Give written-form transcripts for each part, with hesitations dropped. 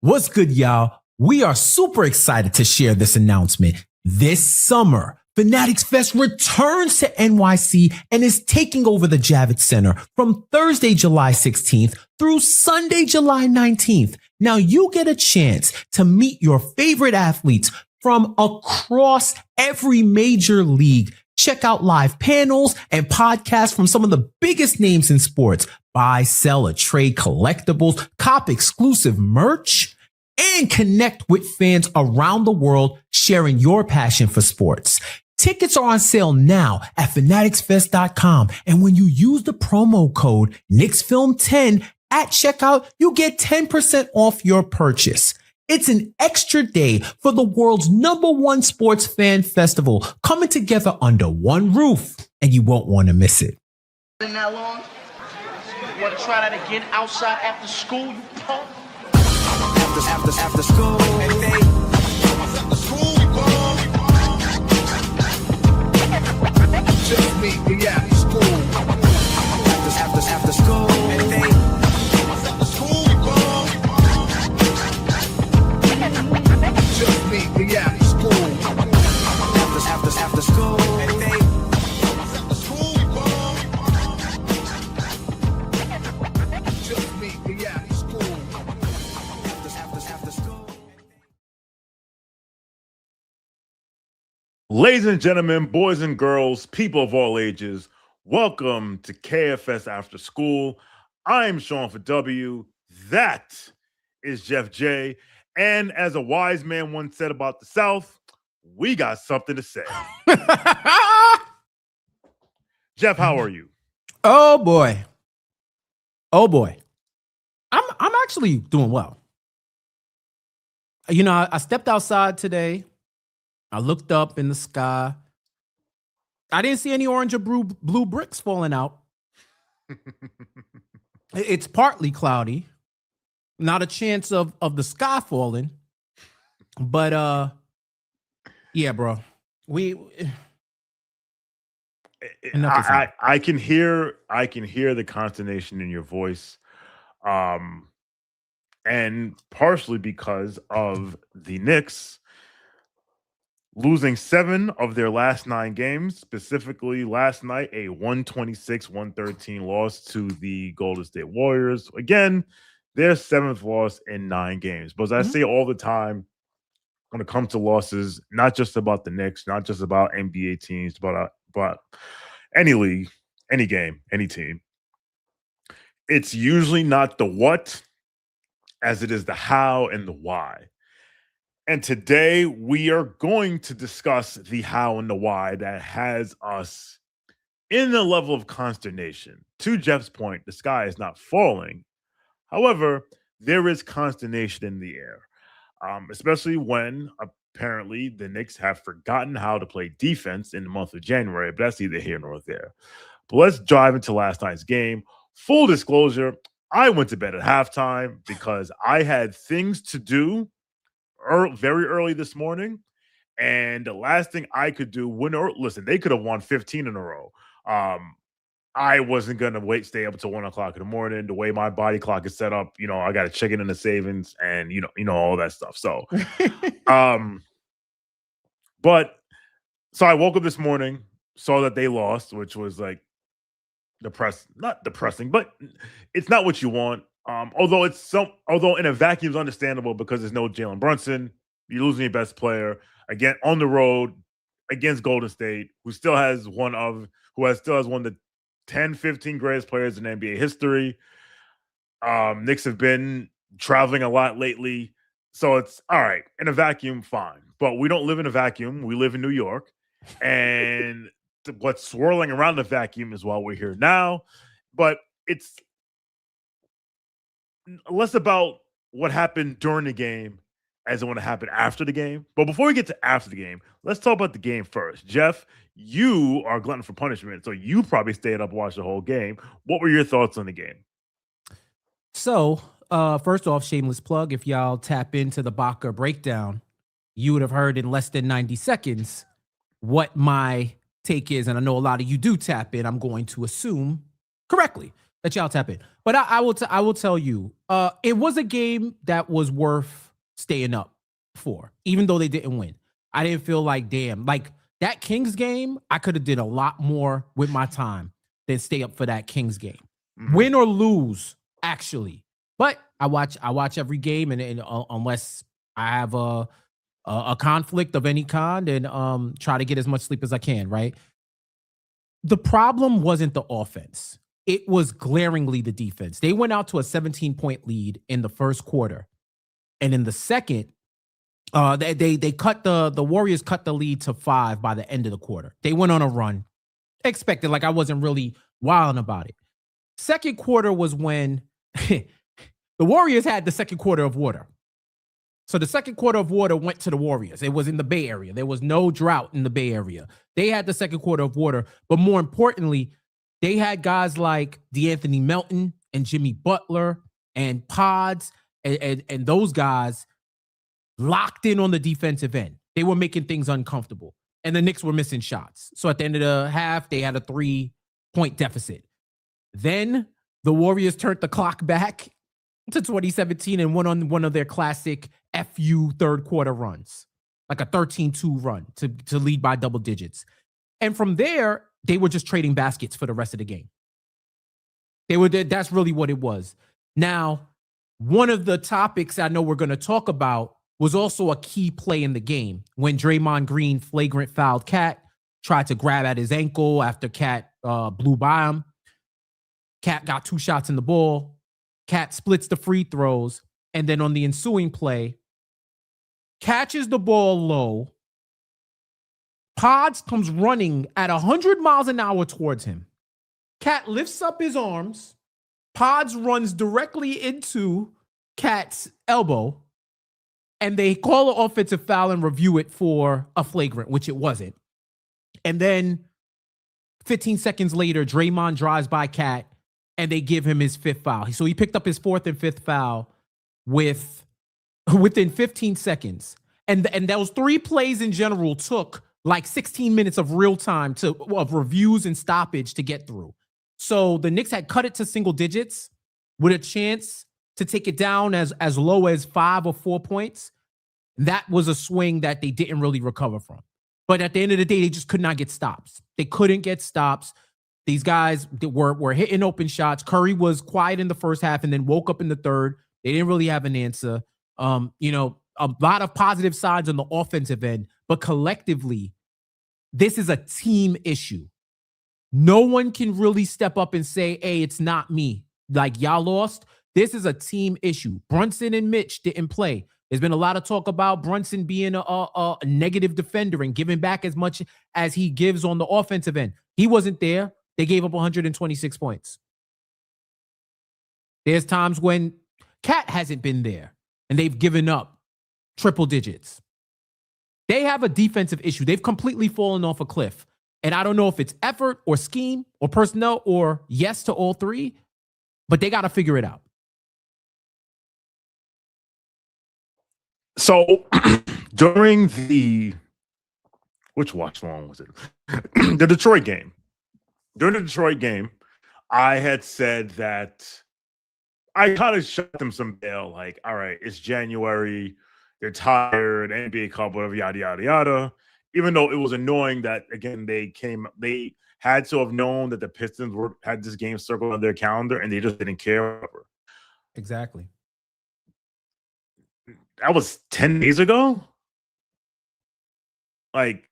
What's good, y'all? We are super excited to share this announcement. This summer, Fanatics Fest returns to NYC and is taking over the Javits Center from Thursday, July 16th through Sunday, July 19th. Now you get a chance to meet your favorite athletes from across every major league. Check out live panels and podcasts from some of the biggest names in sports. Buy, sell, or trade collectibles, cop exclusive merch, and connect with fans around the world sharing your passion for sports. Tickets are on sale now at FANATICSFest.com. And when you use the promo code Knicks Film 10 at checkout, you get 10% off your purchase. It's an extra day for the world's #1 sports fan festival coming together under one roof, and you won't want to miss it. Been that long? You want to try that again outside after school, you punk? After school, after school, we ball. Just meet me after school. After school, after school, we ball. Just meet me after school. After school, after school, we ball. Just meet me after school. After school. Ladies and gentlemen, boys and girls, people of all ages, welcome to KFS After School. I'm Sean for W. That is Jeff J. And as a wise man once said about the South, we got something to say. Jeff, how are you? Oh boy. I'm actually doing well. You know, I stepped outside today. I looked up in the sky. I didn't see any orange or blue bricks falling out. It's partly cloudy. Not a chance of the sky falling. But yeah, bro. I can hear the consternation in your voice. And partially because of the Knicks losing 7 of their last 9 games, specifically last night, a 126-113 loss to the Golden State Warriors. Again, their 7th loss in 9 games. But as I say all the time, when it comes to losses, not just about the Knicks, not just about NBA teams, but any league, any game, any team, it's usually not the what as it is the how and the why. And today we are going to discuss the how and the why that has us in the level of consternation. To Jeff's point, the sky is not falling. However, there is consternation in the air, especially when apparently the Knicks have forgotten how to play defense in the month of January, but that's neither here nor there. But let's dive into last night's game. Full disclosure, I went to bed at halftime because I had things to do very early this morning, and the last thing I could do listen, they could have won 15 in a row. I wasn't gonna stay up until 1 o'clock in the morning. The way my body clock is set up, I got to check it in the savings and all that stuff. So, so I woke up this morning, saw that they lost, which was like not depressing, but it's not what you want. Although in a vacuum is understandable because there's no Jalen Brunson. You're losing your best player again on the road against Golden State, who still has one of the 10, 15 greatest players in NBA history. Knicks have been traveling a lot lately, so it's all right. In a vacuum, fine. But we don't live in a vacuum. We live in New York, and what's swirling around the vacuum is why we're here now. But it's less about what happened during the game as it want to happen after the game. But before we get to after the game, let's talk about the game first. Jeff, you are glutton for punishment, so you probably stayed up and watched the whole game. What were your thoughts on the game? So, first off, shameless plug, if y'all tap into the Baca breakdown, you would have heard in less than 90 seconds what my take is. And I know a lot of you do tap in, I'm going to assume correctly. Let y'all tap in. But I will tell you, it was a game that was worth staying up for, even though they didn't win. I didn't feel like, damn, like that Kings game, I could have did a lot more with my time than stay up for that Kings game. Mhm. Win or lose, actually. But I watch every game, and unless I have a conflict of any kind, and try to get as much sleep as I can, right? The problem wasn't the offense. It was glaringly the defense. They went out to a 17-point lead in the first quarter. And in the second, they cut the Warriors cut the lead to 5 by the end of the quarter. They went on a run. Expected, like I wasn't really wilding about it. Second quarter was when the Warriors had the second quarter of water. So the second quarter of water went to the Warriors. It was in the Bay Area. There was no drought in the Bay Area. They had the second quarter of water. But more importantly, they had guys like DeAnthony Melton and Jimmy Butler and Pods and those guys locked in on the defensive end. They were making things uncomfortable. And the Knicks were missing shots. So at the end of the half, they had a 3-point deficit. Then the Warriors turned the clock back to 2017 and went on one of their classic FU third quarter runs, like a 13-2 run to lead by double digits. And from there, they were just trading baskets for the rest of the game. That's really what it was. Now, one of the topics I know we're going to talk about was also a key play in the game when Draymond Green flagrant fouled Cat, tried to grab at his ankle after Cat blew by him. Cat got 2 shots in the ball. Cat splits the free throws. And then on the ensuing play, catches the ball low. Pods comes running at 100 miles an hour towards him. Cat lifts up his arms. Pods runs directly into Cat's elbow. And they call an offensive foul and review it for a flagrant, which it wasn't. And then 15 seconds later, Draymond drives by Cat and they give him his 5th foul. So he picked up his 4th and 5th foul within 15 seconds. And those 3 plays in general took like 16 minutes of real time of reviews and stoppage to get through. So the Knicks had cut it to single digits with a chance to take it down as low as 5 or 4 points. That was a swing that they didn't really recover from. But at the end of the day, they just could not get stops. They couldn't get stops. These guys were hitting open shots. Curry was quiet in the first half and then woke up in the third. They didn't really have an answer. A lot of positive signs on the offensive end, but collectively, this is a team issue. No one can really step up and say, hey, it's not me. Like, y'all lost. This is a team issue. Brunson and Mitch didn't play. There's been a lot of talk about Brunson being a negative defender and giving back as much as he gives on the offensive end. He wasn't there. They gave up 126 points. There's times when Cat hasn't been there and they've given up triple digits. They have a defensive issue. They've completely fallen off a cliff. And I don't know if it's effort or scheme or personnel or yes to all 3, but they got to figure it out. So during which watch long was it? The Detroit game. During the Detroit game, I had said that I kind of shut them some bail, like, all right, it's January, they're tired, NBA Cup, whatever, yada, yada, yada. Even though it was annoying that, again, they had to have known that the Pistons had this game circled on their calendar and they just didn't care. Exactly. That was 10 days ago. Like,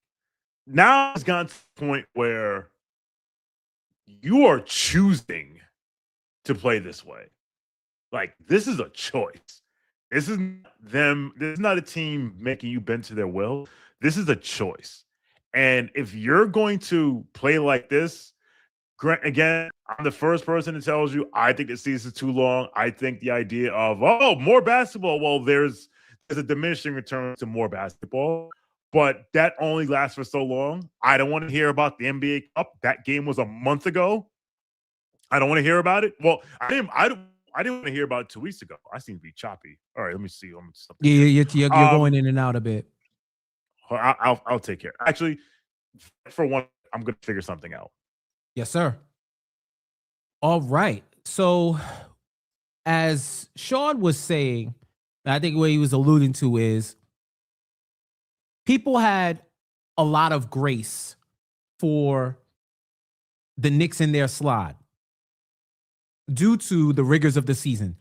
now it's gotten to the point where you are choosing to play this way. Like, this is a choice. This is not a team making you bend to their will. This is a choice. And if you're going to play like this, again, I'm the first person that tells you, I think the season's too long. I think the idea of, more basketball, well, there's a diminishing return to more basketball, but that only lasts for so long. I don't want to hear about the NBA Cup. That game was a month ago. I don't want to hear about it. Well, I didn't want to hear about it 2 weeks ago. I seem to be choppy. All right, let me see. You're going in and out a bit. I'll take care. Actually, for one, I'm going to figure something out. Yes, sir. All right. So as Sean was saying, I think what he was alluding to is people had a lot of grace for the Knicks in their slide due to the rigors of the season.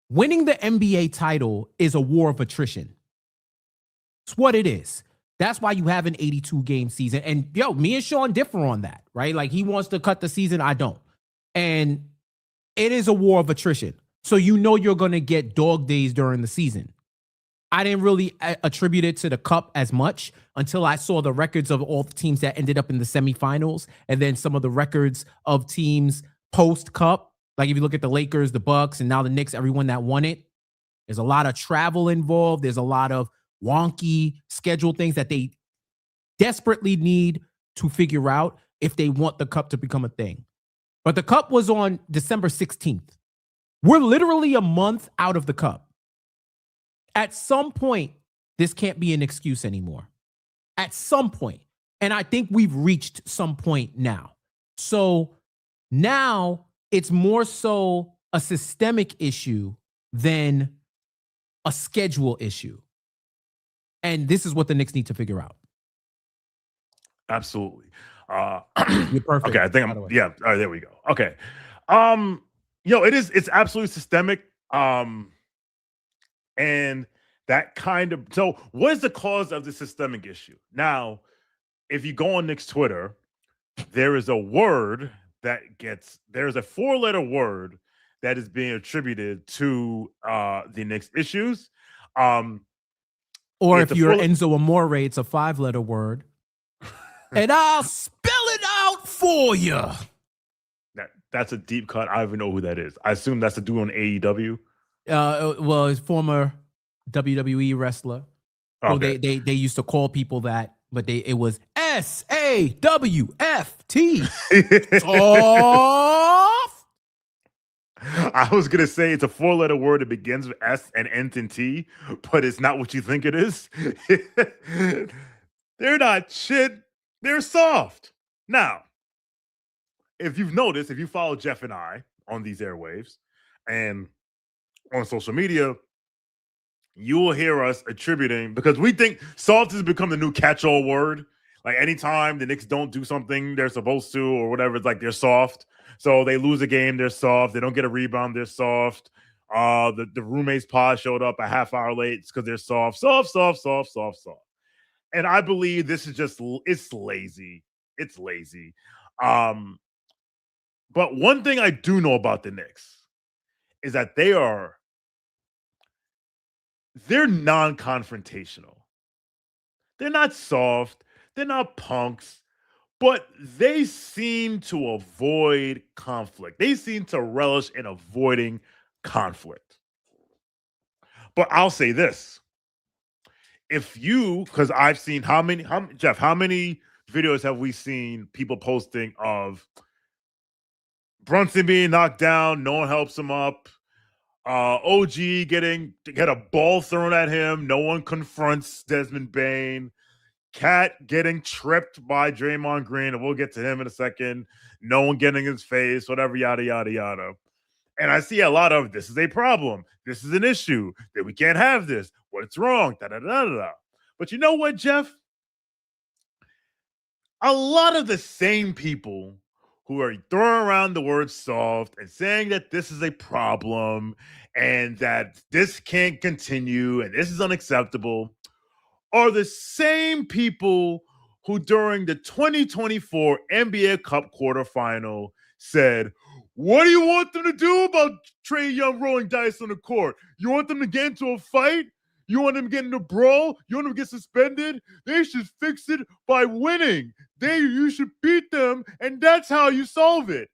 Winning the NBA title is a war of attrition. It's what it is. That's why you have an 82-game season. And me and Sean differ on that, right? Like, he wants to cut the season. I don't. And it is a war of attrition. So you're going to get dog days during the season. I didn't really attribute it to the cup as much until I saw the records of all the teams that ended up in the semifinals, and then some of the records of teams post-cup. Like, if you look at the Lakers, the Bucks, and now the Knicks, everyone that won it, there's a lot of travel involved. There's a lot of wonky schedule things that they desperately need to figure out if they want the cup to become a thing. But the cup was on December 16th. We're literally a month out of the cup. At some point, this can't be an excuse anymore. At some point. And I think we've reached some point now. So now it's more so a systemic issue than a schedule issue. And this is what the Knicks need to figure out. Absolutely. You're perfect. Okay, I think All right, there we go. Okay. It's absolutely systemic. And that kind of, so what is the cause of the systemic issue? Now, if you go on Knicks Twitter, there's a 4-letter word that is being attributed to the Knicks issues. Or if you're Enzo Amore, it's a 5-letter word. And I'll spell it out for you. That's a deep cut. I don't even know who that is. I assume that's a dude on AEW. Well, it's former WWE wrestler. Okay. Well, they used to call people that, but it was SAWFT. Soft. I was gonna say it's a 4-letter word that begins with S and ends in T, but it's not what you think it is. They're not shit. They're soft. Now, if you've noticed, if you follow Jeff and I on these airwaves and on social media, you will hear us attributing, because we think soft has become the new catch-all word. Like, anytime the Knicks don't do something they're supposed to or whatever, it's like they're soft. So they lose a game, they're soft. They don't get a rebound, they're soft. The roommates pod showed up a half hour late because they're soft. And I believe this is just, it's lazy. It's lazy. But one thing I do know about the Knicks is that they're non-confrontational. They're not soft. They're not punks. But they seem to avoid conflict. They seem to relish in avoiding conflict. But I'll say this. Because I've seen how many videos have we seen people posting of Brunson being knocked down, no one helps him up, OG get a ball thrown at him, no one confronts Desmond Bane, Cat getting tripped by Draymond Green, and we'll get to him in a second, no one getting in his face, whatever, yada, yada, yada. And I see a lot of, this is a problem, this is an issue, that we can't have this, what's wrong, da-da-da-da-da. But you know what, Jeff? A lot of the same people who are throwing around the word soft and saying that this is a problem and that this can't continue and this is unacceptable are the same people who during the 2024 NBA Cup quarterfinal said, what do you want them to do about Trae Young rolling dice on the court? You want them to get into a fight? You want them to get in a brawl? You want them to get suspended? They should fix it by winning. You should beat them, and that's how you solve it.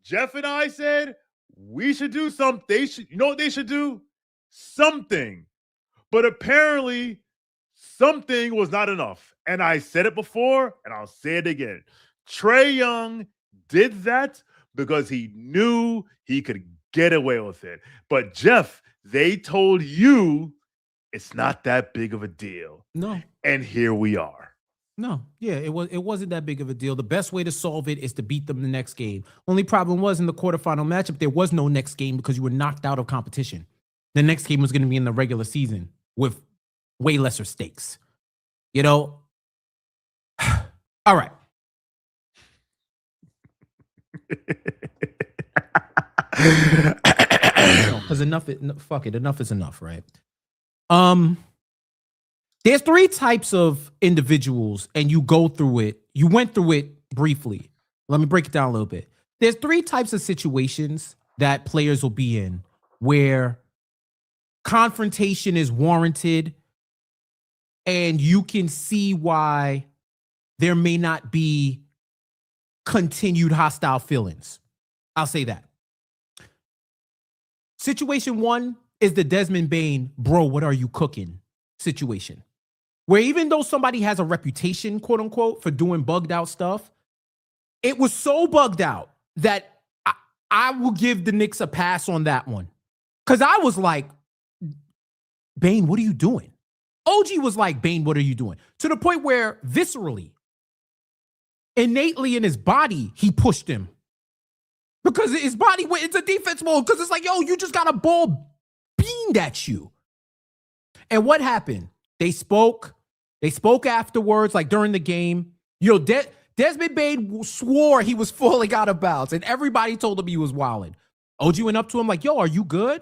Jeff and I said, we should do something. You know what they should do? Something. But apparently, something was not enough. And I said it before, and I'll say it again. Trae Young did that because he knew he could get away with it. But Jeff, they told you it's not that big of a deal. No. And here we are. No, yeah, it wasn't that big of a deal. The best way to solve it is to beat them the next game. Only problem was in the quarterfinal matchup, there was no next game because you were knocked out of competition. The next game was going to be in the regular season with way lesser stakes. You know? All right. Because enough is enough, right? There's three types of individuals, and you go through it. You went through it briefly. Let me break it down a little bit. There's three types of situations that players will be in where confrontation is warranted, and you can see why there may not be continued hostile feelings. I'll say that. Situation one is the Desmond Bane, bro, what are you cooking situation. Where even though somebody has a reputation, quote unquote, for doing bugged out stuff, it was so bugged out that I will give the Knicks a pass on that one. Because I was like, Bane, what are you doing? OG was like, Bane, what are you doing? To the point where viscerally, innately in his body, he pushed him. Because his body, it's a defense mode. Because it's like, yo, you just got a ball beamed at you. And what happened? They spoke afterwards, like during the game. You know, Desmond Bane swore he was falling out of bounds, and everybody told him he was wilding. OG went up to him like, yo, are you good?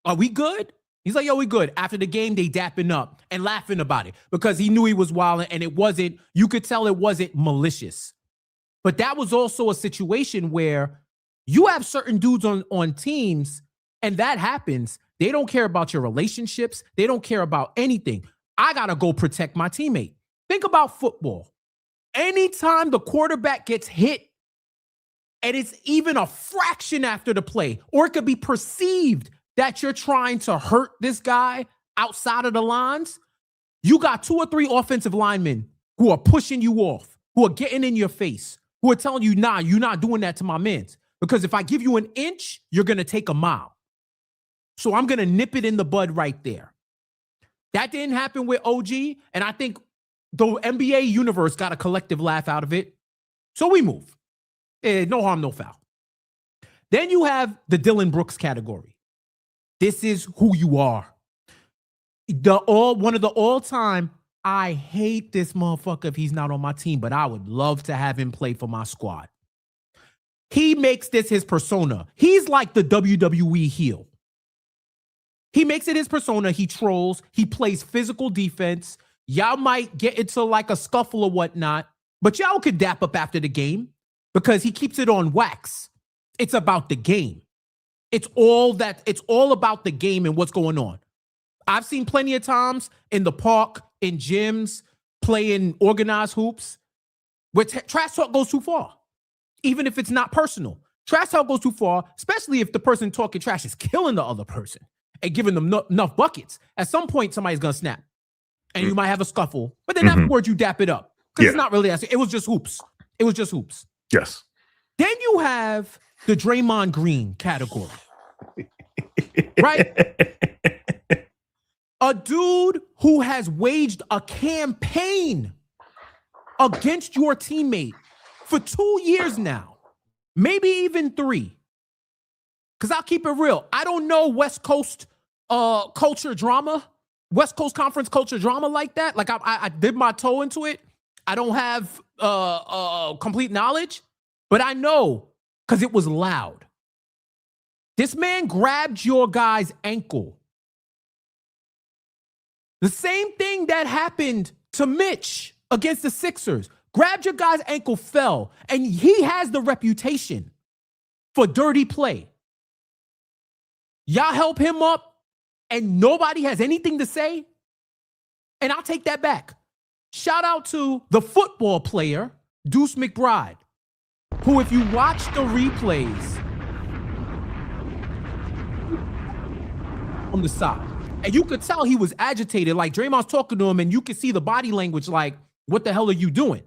Are we good? He's like, yo, we good. After the game, they dapping up and laughing about it because he knew he was wilding, and it wasn't, you could tell it wasn't malicious. But that was also a situation where you have certain dudes on teams, and that happens. They don't care about your relationships. They don't care about anything. I got to go protect my teammate. Think about football. Anytime the quarterback gets hit, and it's even a fraction after the play, or it could be perceived that you're trying to hurt this guy outside of the lines, you got 2 or 3 offensive linemen who are pushing you off, who are getting in your face, who are telling you, nah, you're not doing that to my mans. Because if I give you an inch, you're going to take a mile. So I'm going to nip it in the bud right there. That didn't happen with OG, and I think the NBA universe got a collective laugh out of it. So we move. No harm, no foul. Then you have the Dylan Brooks category. This is who you are. One of the all-time, I hate this motherfucker if he's not on my team, but I would love to have him play for my squad. He makes this his persona. He's like the WWE heel. He makes it his persona. He trolls. He plays physical defense. Y'all might get into like a scuffle or whatnot, but y'all could dap up after the game because he keeps it on wax. It's about the game. It's all about the game and what's going on. I've seen plenty of times in the park, in gyms, playing organized hoops, where trash talk goes too far. Even if it's not personal. Trash talk goes too far, especially if the person talking trash is killing the other person and giving them enough buckets. At some point, somebody's going to snap. And you might have a scuffle. But then afterwards, you dap it up. Because it's not really that. It was just hoops. It was just hoops. Yes. Then you have the Draymond Green category. Right? A dude who has waged a campaign against your teammate for 2 years now, maybe even 3. Because I'll keep it real. I don't know West Coast culture drama, West Coast Conference culture drama like that. Like I did my toe into it. I don't have complete knowledge, but I know because it was loud. This man grabbed your guy's ankle. The same thing that happened to Mitch against the Sixers. Grabbed your guy's ankle, fell, and he has the reputation for dirty play. Y'all help him up, and nobody has anything to say? And I'll take that back. Shout out to the football player, Deuce McBride, who, if you watch the replays on the side, and you could tell he was agitated, like Draymond's talking to him, and you could see the body language like, what the hell are you doing?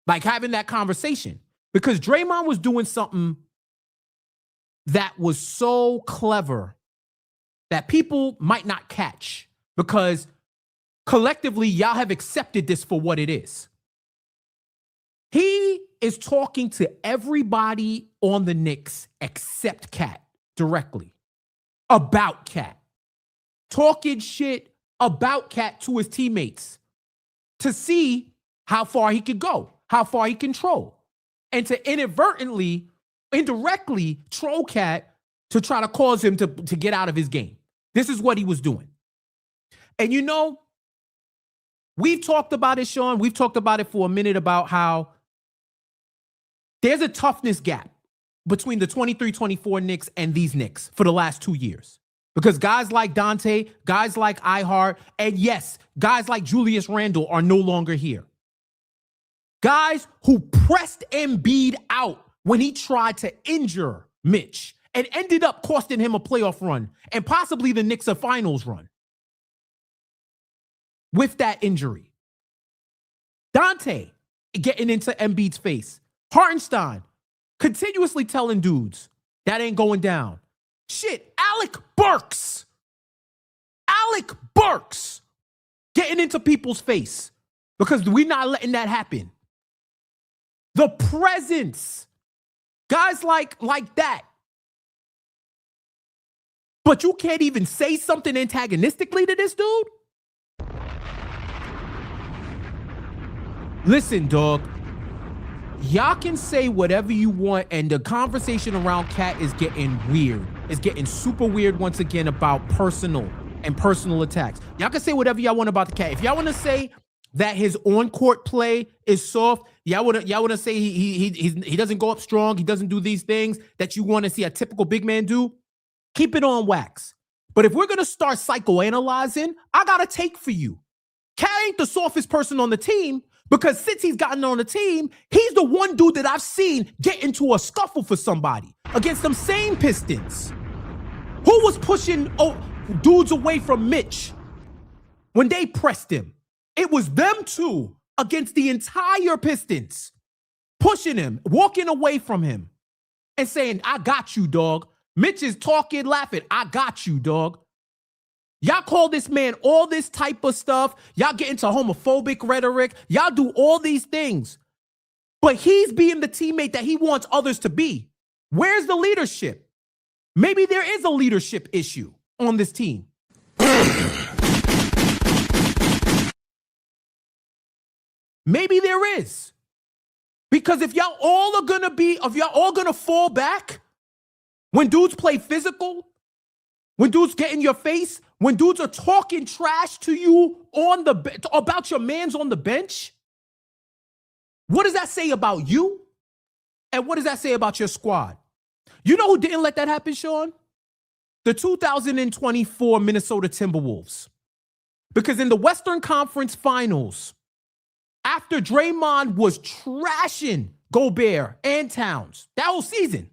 Like having that conversation. Because Draymond was doing something that was so clever that people might not catch. Because collectively, y'all have accepted this for what it is. He is talking to everybody on the Knicks except Cat directly about Cat. Talking shit about Cat to his teammates to see how far he could go, how far he can troll, and to indirectly troll Cat to try to cause him to get out of his game. This is what he was doing. And you know, we've talked about it, Sean. We've talked about it for a minute about how there's a toughness gap between the 23-24 Knicks and these Knicks for the last 2 years. Because guys like Dante, guys like Ihart, and yes, guys like Julius Randle are no longer here. Guys who pressed Embiid out when he tried to injure Mitch and ended up costing him a playoff run and possibly the Knicks a finals run with that injury. Dante getting into Embiid's face. Hartenstein continuously telling dudes that ain't going down. Shit, Alec Burks getting into people's face because we're not letting that happen. The presence, guys like that. But you can't even say something antagonistically to this dude? Listen, dog. Y'all can say whatever you want, and the conversation around Cat is getting weird. It's getting super weird once again about personal attacks. Y'all can say whatever y'all want about the Cat. If y'all want to say that his on-court play is soft, y'all want to say he doesn't go up strong, he doesn't do these things that you want to see a typical big man do, keep it on wax. But if we're going to start psychoanalyzing, I got a take for you. Cat ain't the softest person on the team, because since he's gotten on the team, he's the one dude that I've seen get into a scuffle for somebody against them same Pistons. Who was pushing dudes away from Mitch when they pressed him? It was them two against the entire Pistons, pushing him, walking away from him, and saying, I got you, dog. Mitch is talking, laughing. I got you, dog. Y'all call this man all this type of stuff. Y'all get into homophobic rhetoric. Y'all do all these things. But he's being the teammate that he wants others to be. Where's the leadership? Maybe there is a leadership issue on this team. Maybe there is. Because if y'all all are gonna fall back when dudes play physical, when dudes get in your face, when dudes are talking trash to you about your mans on the bench, what does that say about you? And what does that say about your squad? You know who didn't let that happen, Sean? The 2024 Minnesota Timberwolves. Because in the Western Conference Finals, after Draymond was trashing Gobert and Towns that whole season,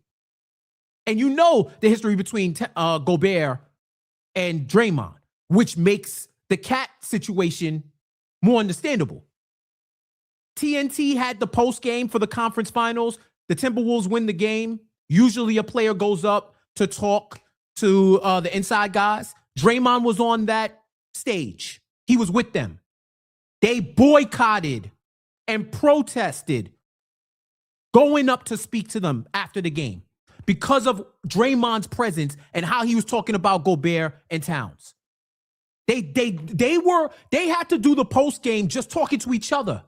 and you know the history between Gobert and Draymond, which makes the Cat situation more understandable. TNT had the post game for the conference finals. The Timberwolves win the game. Usually a player goes up to talk to the inside guys. Draymond was on that stage. He was with them. They boycotted and protested going up to speak to them after the game because of Draymond's presence and how he was talking about Gobert and Towns. They had to do the post game just talking to each other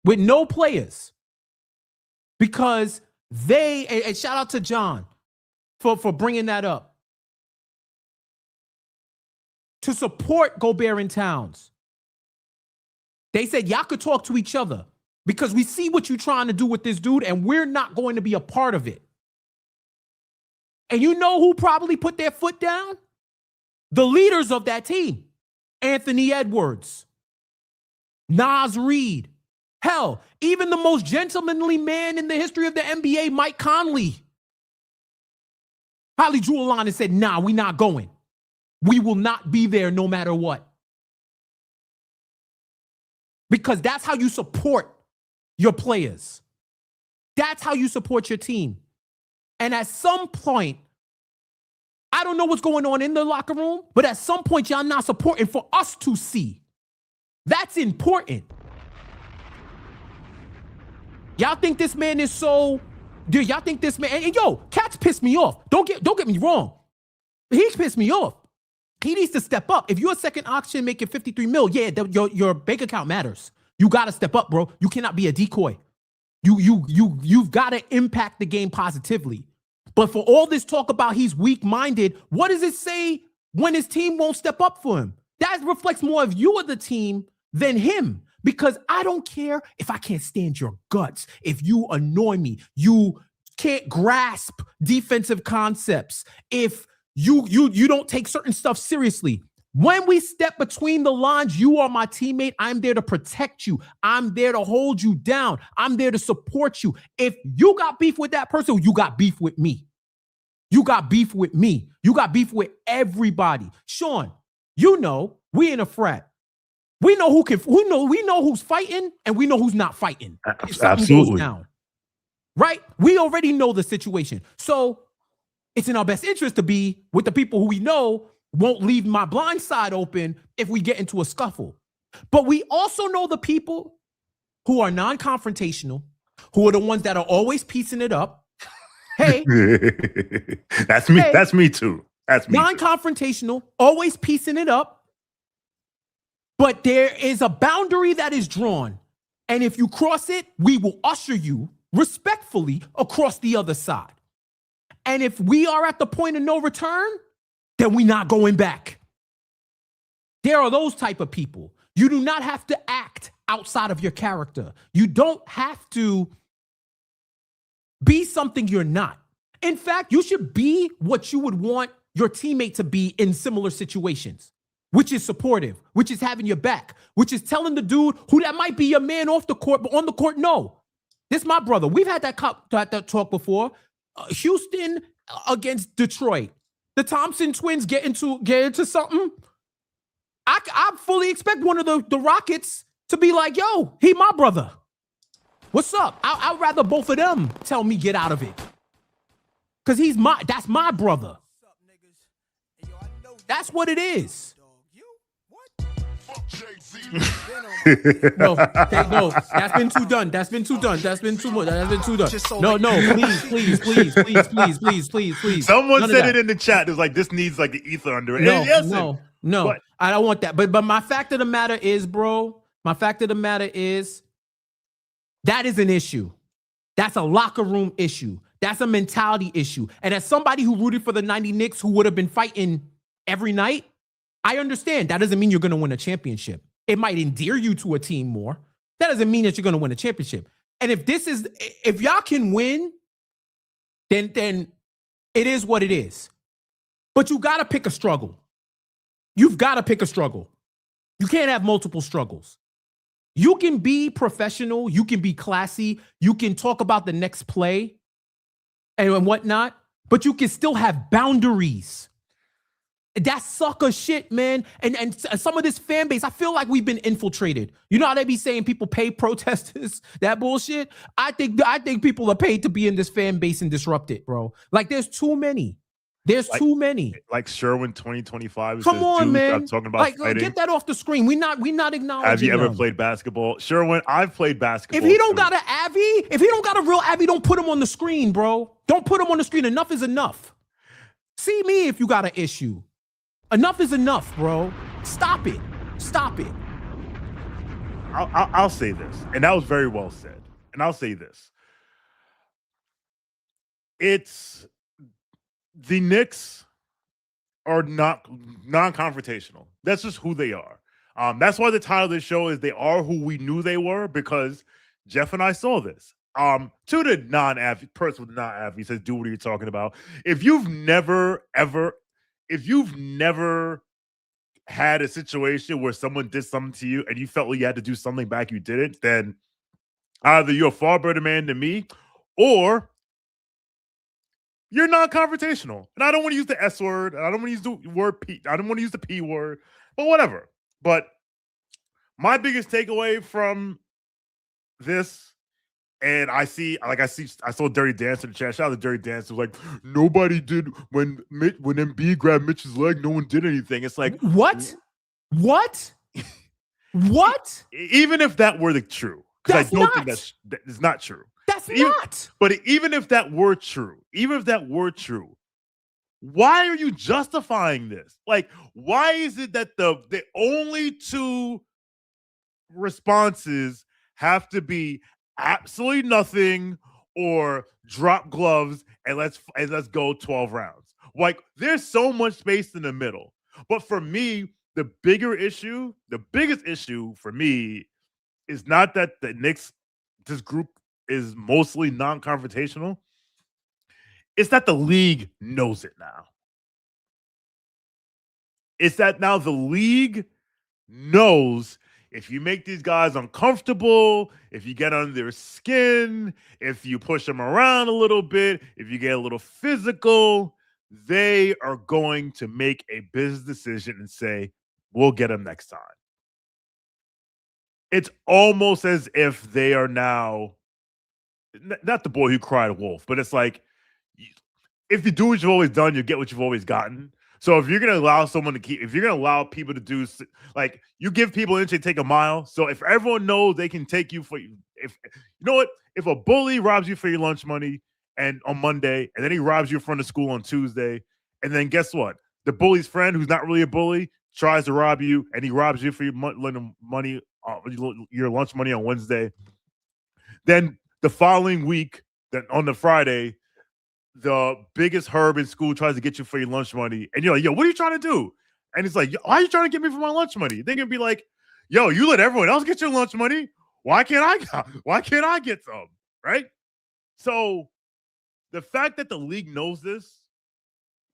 with no players because and shout out to John for bringing that up, to support Gobert and Towns. They said y'all could talk to each other because we see what you're trying to do with this dude and we're not going to be a part of it. And you know who probably put their foot down? The leaders of that team. Anthony Edwards, Naz Reid. Hell, even the most gentlemanly man in the history of the NBA, Mike Conley, probably drew a line and said, nah, we're not going. We will not be there no matter what. Because that's how you support your players. That's how you support your team. And at some point, I don't know what's going on in the locker room, but at some point, y'all not supporting for us to see. That's important. Y'all think this man is so... Dude, y'all think this man... And yo, Cats pissed me off. Don't get me wrong. He pissed me off. He needs to step up. If you're a second auction making 53 mil, yeah, your bank account matters. You got to step up, bro. You cannot be a decoy. You've got to impact the game positively. But for all this talk about he's weak-minded, what does it say when his team won't step up for him? That reflects more of you of the team than him. Because I don't care if I can't stand your guts. If you annoy me, you can't grasp defensive concepts. If you don't take certain stuff seriously. When we step between the lines, you are my teammate. I'm there to protect you. I'm there to hold you down. I'm there to support you. If you got beef with that person, you got beef with me. You got beef with me. You got beef with everybody. Sean, you know, we in a frat. We know we know who's fighting and we know who's not fighting. Absolutely. Down, right? We already know the situation. So it's in our best interest to be with the people who we know won't leave my blind side open if we get into a scuffle. But we also know the people who are non-confrontational, who are the ones that are always piecing it up. Hey. That's me. Hey, that's me too. That's me. Non-confrontational, always piecing it up. But there is a boundary that is drawn. And if you cross it, we will usher you respectfully across the other side. And if we are at the point of no return, then we're not going back. There are those type of people. You do not have to act outside of your character. You don't have to be something you're not. In fact, you should be what you would want your teammate to be in similar situations, which is supportive, which is having your back, which is telling the dude who that might be your man off the court, but on the court, no. This is my brother. We've had that talk before. Houston against Detroit. The Thompson twins get into something. I fully expect one of the Rockets to be like, yo, he my brother. What's up? I'd rather both of them tell me get out of it. Because that's my brother. That's what it is. No, that's been too done. That's been too done. That's been too much. That's been too done. No, please. Someone said it in the chat. It was like, this needs like an ether under it. No. But I don't want that. But my fact of the matter is, bro, that is an issue. That's a locker room issue. That's a mentality issue. And as somebody who rooted for the 90 Knicks who would have been fighting every night, I understand that doesn't mean you're going to win a championship. It might endear you to a team more. That doesn't mean that you're going to win a championship. And if y'all can win, then it is what it is. But you got to pick a struggle. You've got to pick a struggle. You can't have multiple struggles. You can be professional. You can be classy. You can talk about the next play and whatnot, but you can still have boundaries. That's sucker shit, man. And some of this fan base, I feel like we've been infiltrated. You know how they be saying people pay protesters? That bullshit? I think people are paid to be in this fan base and disrupt it, bro. Like, there's too many. Too many. Like Sherwin 2025. Come on, man. I'm talking about fighting. Get that off the screen. We're not acknowledging. Have you ever played basketball? Sherwin, I've played basketball. If he don't got a real Abby, don't put him on the screen, bro. Don't put him on the screen. Enough is enough. See me if you got an issue. Enough is enough, bro. Stop it. I'll say this, and that was very well said. And I'll say this. It's the Knicks are not non-confrontational. That's just who they are. That's why the title of this show is They Are Who We Knew They Were, because Jeff and I saw this. To the non-athlete, person with non-athlete says, do what are you talking about? If you've never had a situation where someone did something to you and you felt like you had to do something back, you didn't, then either you're a far better man than me or you're non-confrontational. And I don't want to use the S word. I don't want to use the word P. I don't want to use the P word, but whatever. But my biggest takeaway from this, and I saw Dirty Dancer in the chat. Shout out to Dirty Dancer. Like, nobody did when Embiid grabbed Mitch's leg. No one did anything. It's like, what? What? Even if that were the true, because I don't think that is not true. That's not. But even if that were true, why are you justifying this? Like, why is it that the only two responses have to be absolutely nothing or drop gloves and let's go 12 rounds? Like, there's so much space in the middle. But for me, the biggest issue for me is not that the Knicks, this group is mostly non-confrontational. It's that the league knows it now. It's that now the league knows if you make these guys uncomfortable, if you get under their skin, if you push them around a little bit, if you get a little physical, they are going to make a business decision and say, we'll get them next time. It's almost as if they are now, not the boy who cried wolf, but it's like, if you do what you've always done, you get what you've always gotten. So if you're going to allow if you're going to allow people to do, like, you give people an inch, they take a mile. So if everyone knows they can take you for, if you know what, if a bully robs you for your lunch money and on Monday, and then he robs you in front of school on Tuesday, and then guess what? The bully's friend, who's not really a bully, tries to rob you, and he robs you for your money, your lunch money on Wednesday. Then the following week, then on the Friday, the biggest herb in school tries to get you for your lunch money. And you're like, yo, what are you trying to do? And it's like, why are you trying to get me for my lunch money? They're going to be like, yo, you let everyone else get your lunch money. Why can't I get some? Right? So the fact that the league knows this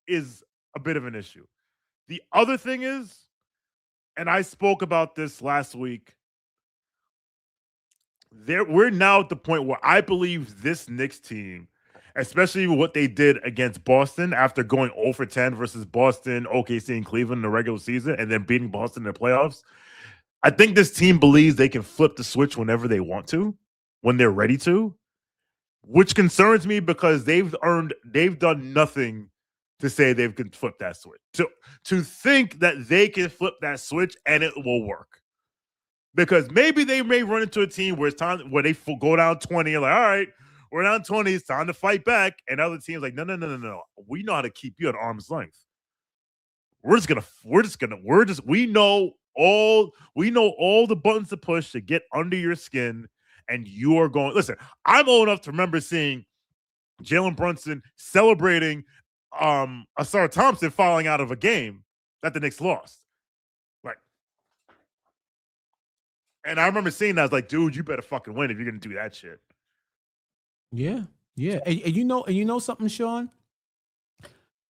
is a bit of an issue. The other thing is, and I spoke about this last week, we're now at the point where I believe this Knicks team, especially what they did against Boston after going 0 for 10 versus Boston, OKC, and Cleveland in the regular season, and then beating Boston in the playoffs. I think this team believes they can flip the switch whenever they want to, when they're ready to, which concerns me because they've done nothing to say they can flip that switch. To think that they can flip that switch and it will work. Because maybe they may run into a team where it's time where they go down 20 and like, all right, we're down 20. It's time to fight back. And other teams like, no. We know how to keep you at arm's length. We know all the buttons to push to get under your skin. And you are going, listen, I'm old enough to remember seeing Jalen Brunson celebrating Asar Thompson falling out of a game that the Knicks lost. Like, and I remember seeing that. I was like, dude, you better fucking win if you're going to do that shit. Yeah. And you know something, Sean?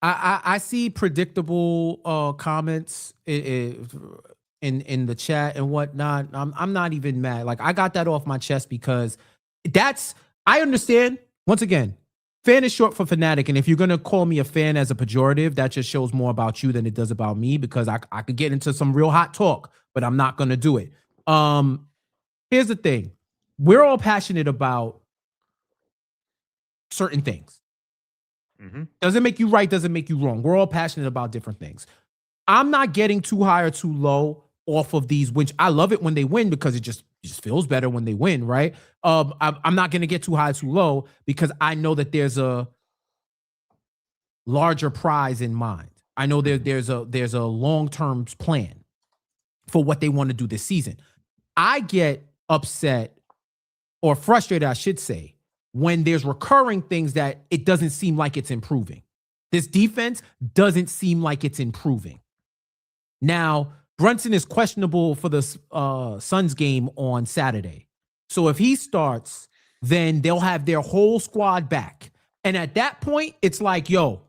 I see predictable comments in the chat and whatnot. I'm not even mad. Like, I got that off my chest because I understand. Once again, fan is short for fanatic, and if you're gonna call me a fan as a pejorative, that just shows more about you than it does about me, because I could get into some real hot talk, but I'm not gonna do it. Here's the thing: we're all passionate about certain things. Mm-hmm. Doesn't make you right, doesn't make you wrong. We're all passionate about different things. I'm not getting too high or too low off of these wins. I love it when they win because it just feels better when they win, right? I'm not going to get too high, too low, because I know that there's a larger prize in mind. I know there's a long-term plan for what they want to do this season. I get upset or frustrated, I should say, when there's recurring things that it doesn't seem like it's improving. This defense doesn't seem like it's improving. Now, Brunson is questionable for the Suns game on Saturday. So if he starts, then they'll have their whole squad back. And at that point, it's like, yo,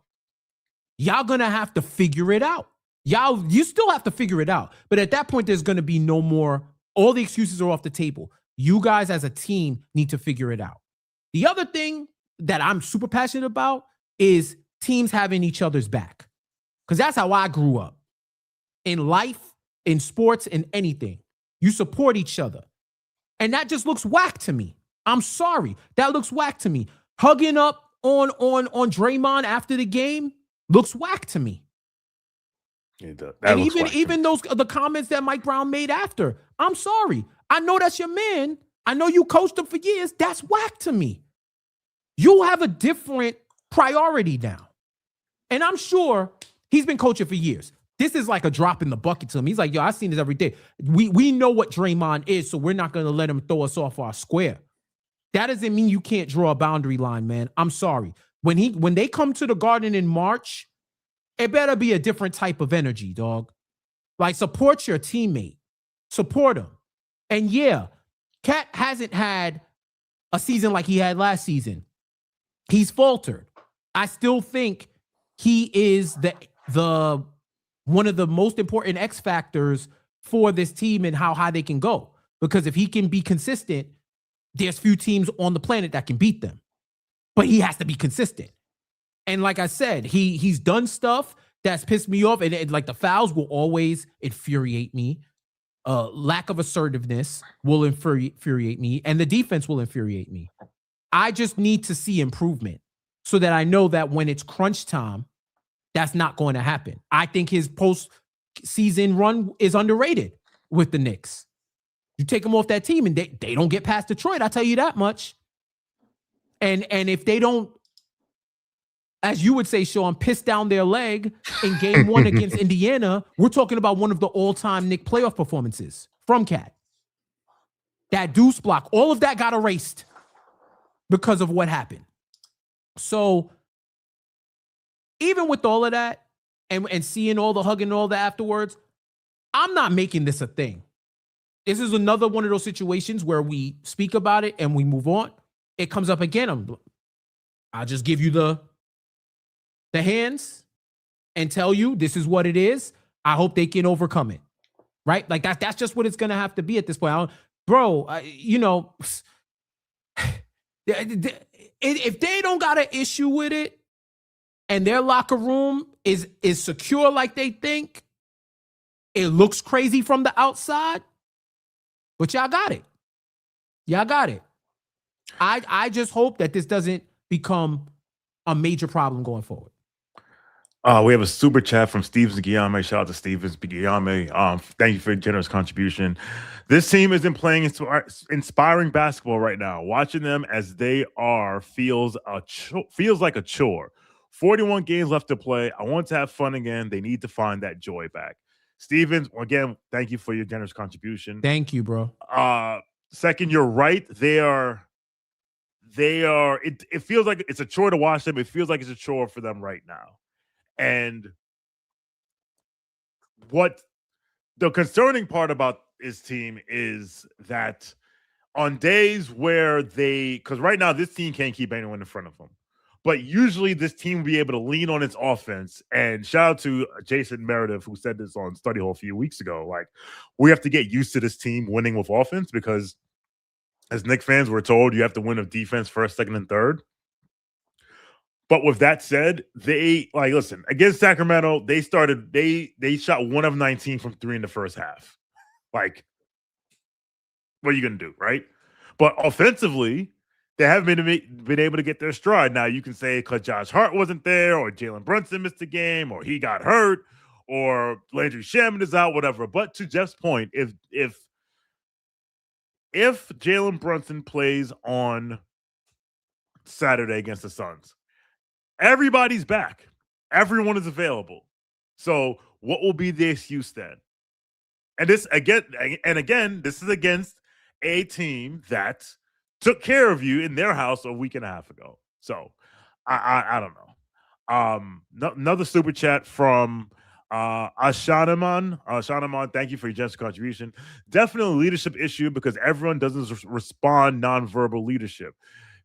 y'all gonna have to figure it out. You still have to figure it out. But at that point, there's gonna be no more. All the excuses are off the table. You guys as a team need to figure it out. The other thing that I'm super passionate about is teams having each other's back. Because that's how I grew up. In life, in sports, in anything. You support each other. And that just looks whack to me. I'm sorry. That looks whack to me. Hugging up on Draymond after the game looks whack to me. And even the comments that Mike Brown made after, I'm sorry. I know that's your man. I know you coached him for years. That's whack to me. You have a different priority now. And I'm sure he's been coaching for years. This is like a drop in the bucket to him. He's like, yo, I've seen this every day. We know what Draymond is, so we're not going to let him throw us off our square. That doesn't mean you can't draw a boundary line, man. I'm sorry. When they come to the Garden in March, it better be a different type of energy, dog. Like, support your teammate. Support him. And yeah, Cat hasn't had a season like he had last season. He's faltered. I still think he is the one of the most important X factors for this team and how high they can go. Because if he can be consistent, there's few teams on the planet that can beat them. But he has to be consistent. And like I said, he's done stuff that's pissed me off. And like the fouls will always infuriate me. Lack of assertiveness will infuriate me. And the defense will infuriate me. I just need to see improvement so that I know that when it's crunch time, that's not going to happen. I think his post-season run is underrated with the Knicks. You take them off that team and they don't get past Detroit, I'll tell you that much. And if they don't, as you would say, Sean, piss down their leg in game one against Indiana, we're talking about one of the all-time Knicks playoff performances from Cat. That deuce block, all of that got erased because of what happened. So even with all of that and seeing all the hugging and all that afterwards, I'm not making this a thing. This is another one of those situations where we speak about it and we move on. It comes up again. I'll just give you the hands and tell you this is what it is. I hope they can overcome it. Right? Like that's just what it's going to have to be at this point. If they don't got an issue with it and their locker room is secure like they think, it looks crazy from the outside, but y'all got it. Y'all got it. I just hope that this doesn't become a major problem going forward. We have a super chat from Stevens Guillaume. Shout out to Stevens Guillaume. Thank you for your generous contribution. This team isn't playing inspiring basketball right now. Watching them as they are feels like a chore. 41 games left to play. I want to have fun again. They need to find that joy back. Stevens, again, thank you for your generous contribution. Thank you, bro. Second, you're right. It feels like it's a chore to watch them. It feels like it's a chore for them right now. And what the concerning part about his team is that on days where because right now this team can't keep anyone in front of them, but usually this team will be able to lean on its offense. And shout out to Jason Meredith, who said this on Study Hall a few weeks ago. Like, we have to get used to this team winning with offense because as Knicks fans, we're told you have to win with defense first, second, and third. But with that said, listen, against Sacramento, they shot 1 of 19 from 3 in the first half. Like, what are you going to do, right? But offensively, they haven't been able to get their stride. Now, you can say because Josh Hart wasn't there, or Jalen Brunson missed a game, or he got hurt, or Landry Shamet is out, whatever. But to Jeff's point, if Jalen Brunson plays on Saturday against the Suns, everybody's back. Everyone is available. So what will be the excuse then? And this is against a team that took care of you in their house a week and a half ago. So I don't know. Another super chat from Ashanaman. Ashanaman, thank you for your generous contribution. Definitely a leadership issue because everyone doesn't respond nonverbal leadership.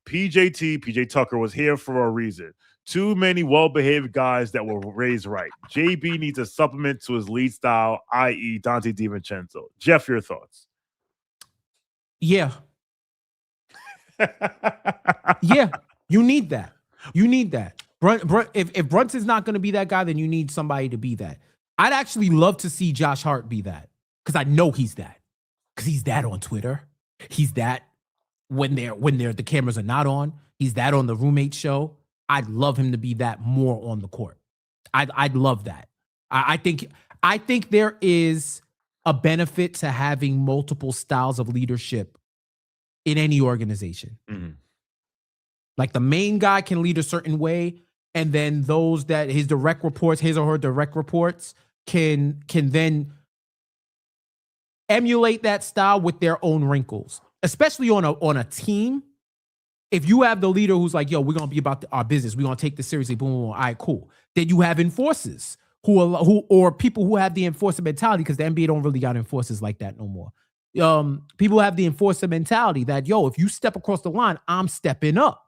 PJ Tucker was here for a reason. Too many well-behaved guys that were raised right. JB needs a supplement to his lead style, i.e. Dante DiVincenzo. Jeff, your thoughts? Yeah. Yeah, you need that. You need that. If Brunson's not going to be that guy, then you need somebody to be that. I'd actually love to see Josh Hart be that because I know he's that. Because he's that on Twitter. He's that when the cameras are not on. He's that on the roommate show. I'd love him to be that more on the court. I'd love that. I think I think there is a benefit to having multiple styles of leadership in any organization. Mhm. Like the main guy can lead a certain way, and then those that his or her direct reports can then emulate that style with their own wrinkles, especially on a team. If you have the leader who's like, yo, we're going to be about our business, we're going to take this seriously, boom, boom, boom. All right, cool. Then you have enforcers or people who have the enforcer mentality, because the NBA don't really got enforcers like that no more. People have the enforcer mentality that, yo, if you step across the line, I'm stepping up.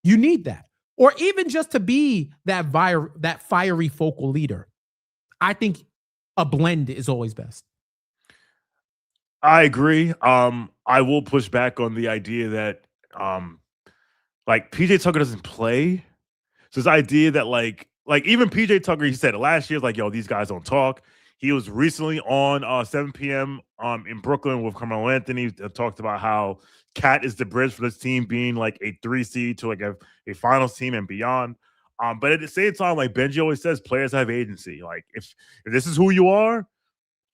You need that. Or even just to be that fiery focal leader. I think a blend is always best. I agree. I will push back on the idea that like PJ Tucker doesn't play. So this idea that like even PJ Tucker, he said it last year, like, yo, these guys don't talk. He was recently on 7 p.m. In Brooklyn with Carmelo Anthony. Talked about how Cat is the bridge for this team being like a 3 seed to like a finals team and beyond. But at the same time, like Benji always says, players have agency. Like if this is who you are,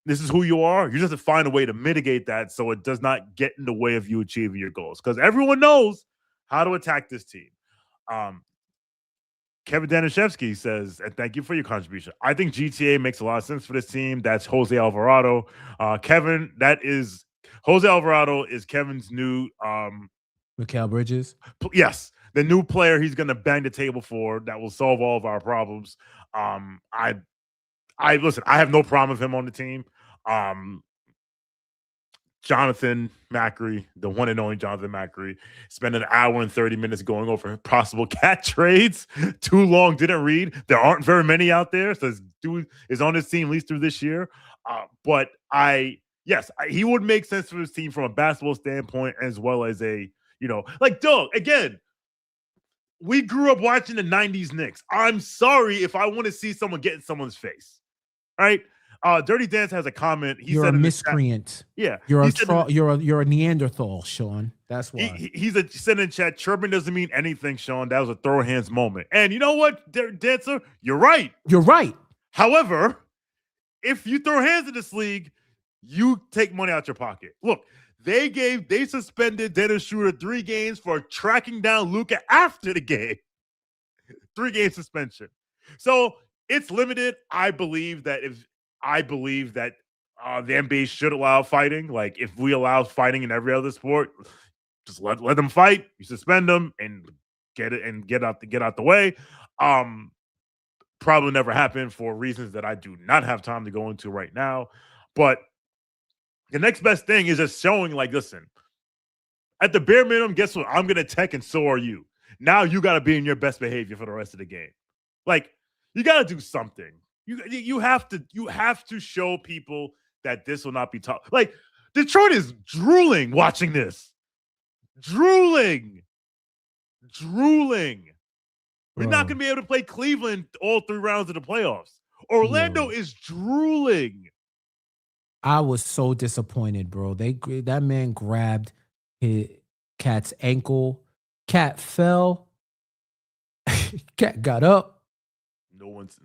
this is who you are. You just have to find a way to mitigate that so it does not get in the way of you achieving your goals. Because everyone knows how to attack this team. Kevin Danishevsky says, and thank you for your contribution. I think GTA makes a lot of sense for this team. That's Jose Alvarado. Jose Alvarado is Kevin's new Mikal Bridges. Yes, the new player he's going to bang the table for that will solve all of our problems. I listen, I have no problem with him on the team. Jonathan Macri, the one and only Jonathan Macri, spent an hour and 30 minutes going over possible Cat trades. Too long, didn't read. There aren't very many out there, so this dude is on his team at least through this year. But he would make sense for his team from a basketball standpoint, as well as like Doug, again, we grew up watching the 90s Knicks. I'm sorry if I want to see someone get in someone's face, right? Dirty Dance has a comment. You're a miscreant. Yeah. You're a Neanderthal, Sean. That's why. He said in chat, chirping doesn't mean anything, Sean. That was a throw hands moment. And you know what, Dancer? You're right. You're right. However, if you throw hands in this league, you take money out your pocket. Look, they suspended Dennis Schroeder 3 games for tracking down Luka after the game. 3-game suspension. So it's limited. I believe that the NBA should allow fighting. Like if we allow fighting in every other sport, just let them fight. You suspend them and get out the way. Probably never happen for reasons that I do not have time to go into right now. But the next best thing is just showing, like, listen, at the bare minimum, guess what? I'm gonna tech and so are you. Now you got to be in your best behavior for the rest of the game. Like you got to do something. You have to show people that this will not be tough. Like Detroit is drooling watching this. Drooling. We're not going to be able to play Cleveland all 3 rounds of the playoffs. Orlando is drooling. I was so disappointed, bro. That man grabbed Cat's ankle. Cat fell. Cat got up. No one's.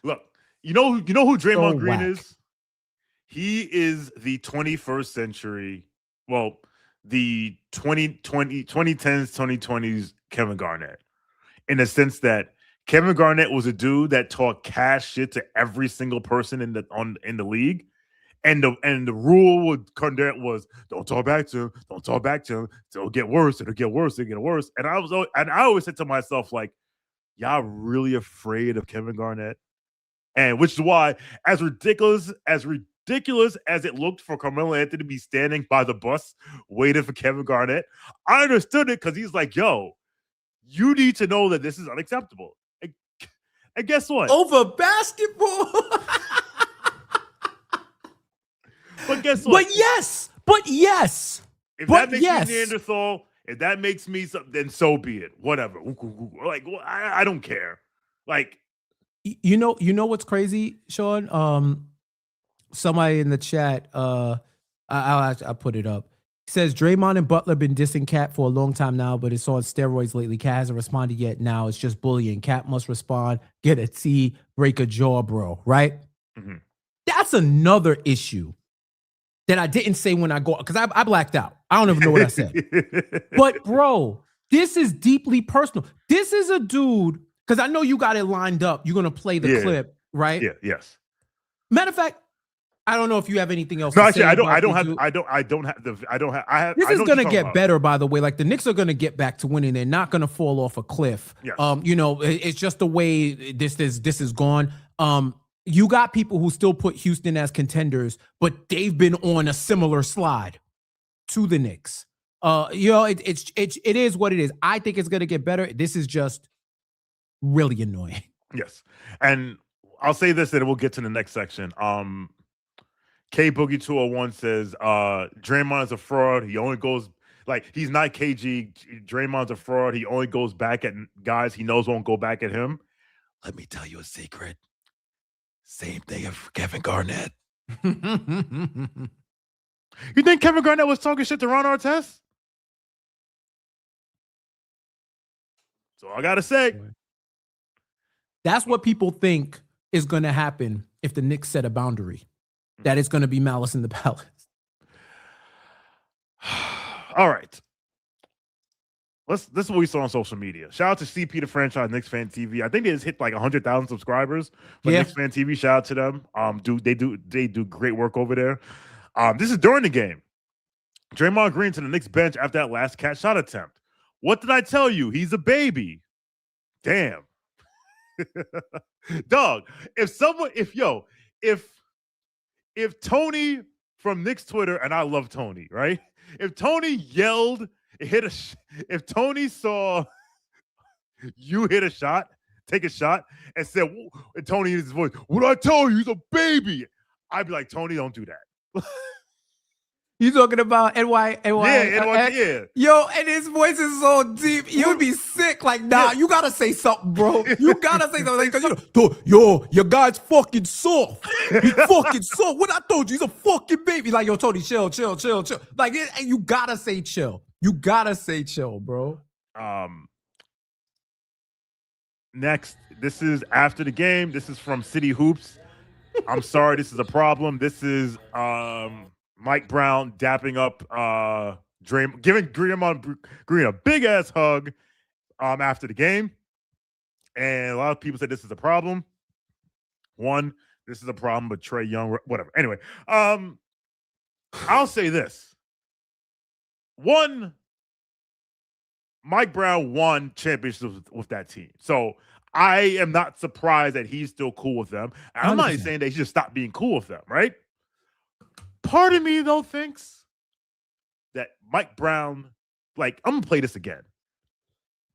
Look, you know who Draymond Green whack. is? He is the 21st century, well, the 2010s, 2020s Kevin Garnett. In the sense that Kevin Garnett was a dude that talked cash shit to every single person in the league. And the rule with Garnett was don't talk back to him, it'll get worse. And I always said to myself, like, y'all really afraid of Kevin Garnett? And which is why, as ridiculous as it looked for Carmelo Anthony to be standing by the bus waiting for Kevin Garnett, I understood it because he's like, yo, you need to know that this is unacceptable. And guess what? Over basketball. But guess what? But yes. If that makes me Neanderthal, if that makes me something, then so be it. Whatever. Like, I don't care. Like, you know what's crazy, Sean? Somebody in the chat, I'll put it up. He says Draymond and Butler been dissing Cat for a long time now, but it's on steroids lately. Cat hasn't responded yet. Now it's just bullying. Cat must respond. Get a T, break a jaw, bro. Right? Mhm. That's another issue that I didn't say when I go, because I blacked out. I don't even know what I said. But bro, this is deeply personal. This is a dude, because I know you got it lined up. You're gonna play the clip, right? Yeah, yes. Matter of fact, I don't know if you have anything else. No, to actually, say I don't. about I don't the have. dude. I have. This I is know what gonna you're get talking about. better, by the way. Like the Knicks are gonna get back to winning. They're not gonna fall off a cliff. Yes. You know, it's just the way this is gone. You got people who still put Houston as contenders, but they've been on a similar slide to the Knicks. You know, it is what it is. I think it's gonna get better. This is just really annoying. Yes, and I'll say this, and we'll get to the next section. K Boogie 201 says, Draymond's a fraud. He only goes like he's not KG. Draymond's a fraud. He only goes back at guys he knows won't go back at him. Let me tell you a secret. Same thing of Kevin Garnett. You think Kevin Garnett was talking shit to Ron Artest? So I gotta say, that's what people think is going to happen if the Knicks set a boundary. That it's going to be malice in the palace. all right. This is what we saw on social media. Shout out to CP the franchise Knicks Fan TV. I think they just hit like 100,000 subscribers. But Knicks Fan TV, shout out to them. They do great work over there. This is during the game. Draymond Green to the Knicks bench after that last catch shot attempt. What did I tell you? He's a baby. Damn. Dog. If Tony from Knicks Twitter, and I love Tony, right? If Tony yelled, if Tony saw you hit a shot, take a shot, and said, and Tony in his voice, what I tell you, he's a baby. I'd be like, Tony, don't do that. You talking about NY? Yeah. Yo, and his voice is so deep. You'd be sick. Like, nah, you gotta say something, bro. You gotta say something. Because your guy's fucking soft. He's fucking soft. What I told you, he's a fucking baby. Like, yo, Tony, chill. Like, and you gotta say chill. You gotta say chill, bro. Next, this is after the game. This is from City Hoops. I'm sorry, this is a problem. This is Mike Brown dapping up giving Draymond Green a big ass hug after the game. And a lot of people said this is a problem. One, this is a problem, but Trae Young, whatever. Anyway, I'll say this. One, Mike Brown won championships with that team. So I am not surprised that he's still cool with them. And I'm not even saying that he should stop being cool with them, right? Part of me, though, thinks that Mike Brown, like, I'm going to play this again.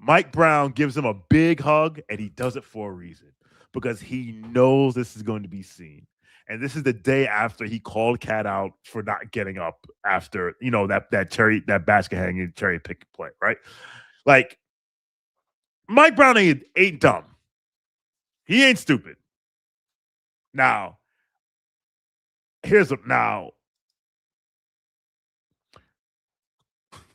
Mike Brown gives him a big hug, and he does it for a reason. Because he knows this is going to be seen. And this is the day after he called Cat out for not getting up after, you know, that basket hanging cherry pick play, right? Like, Mike Brown ain't dumb. He ain't stupid. Now,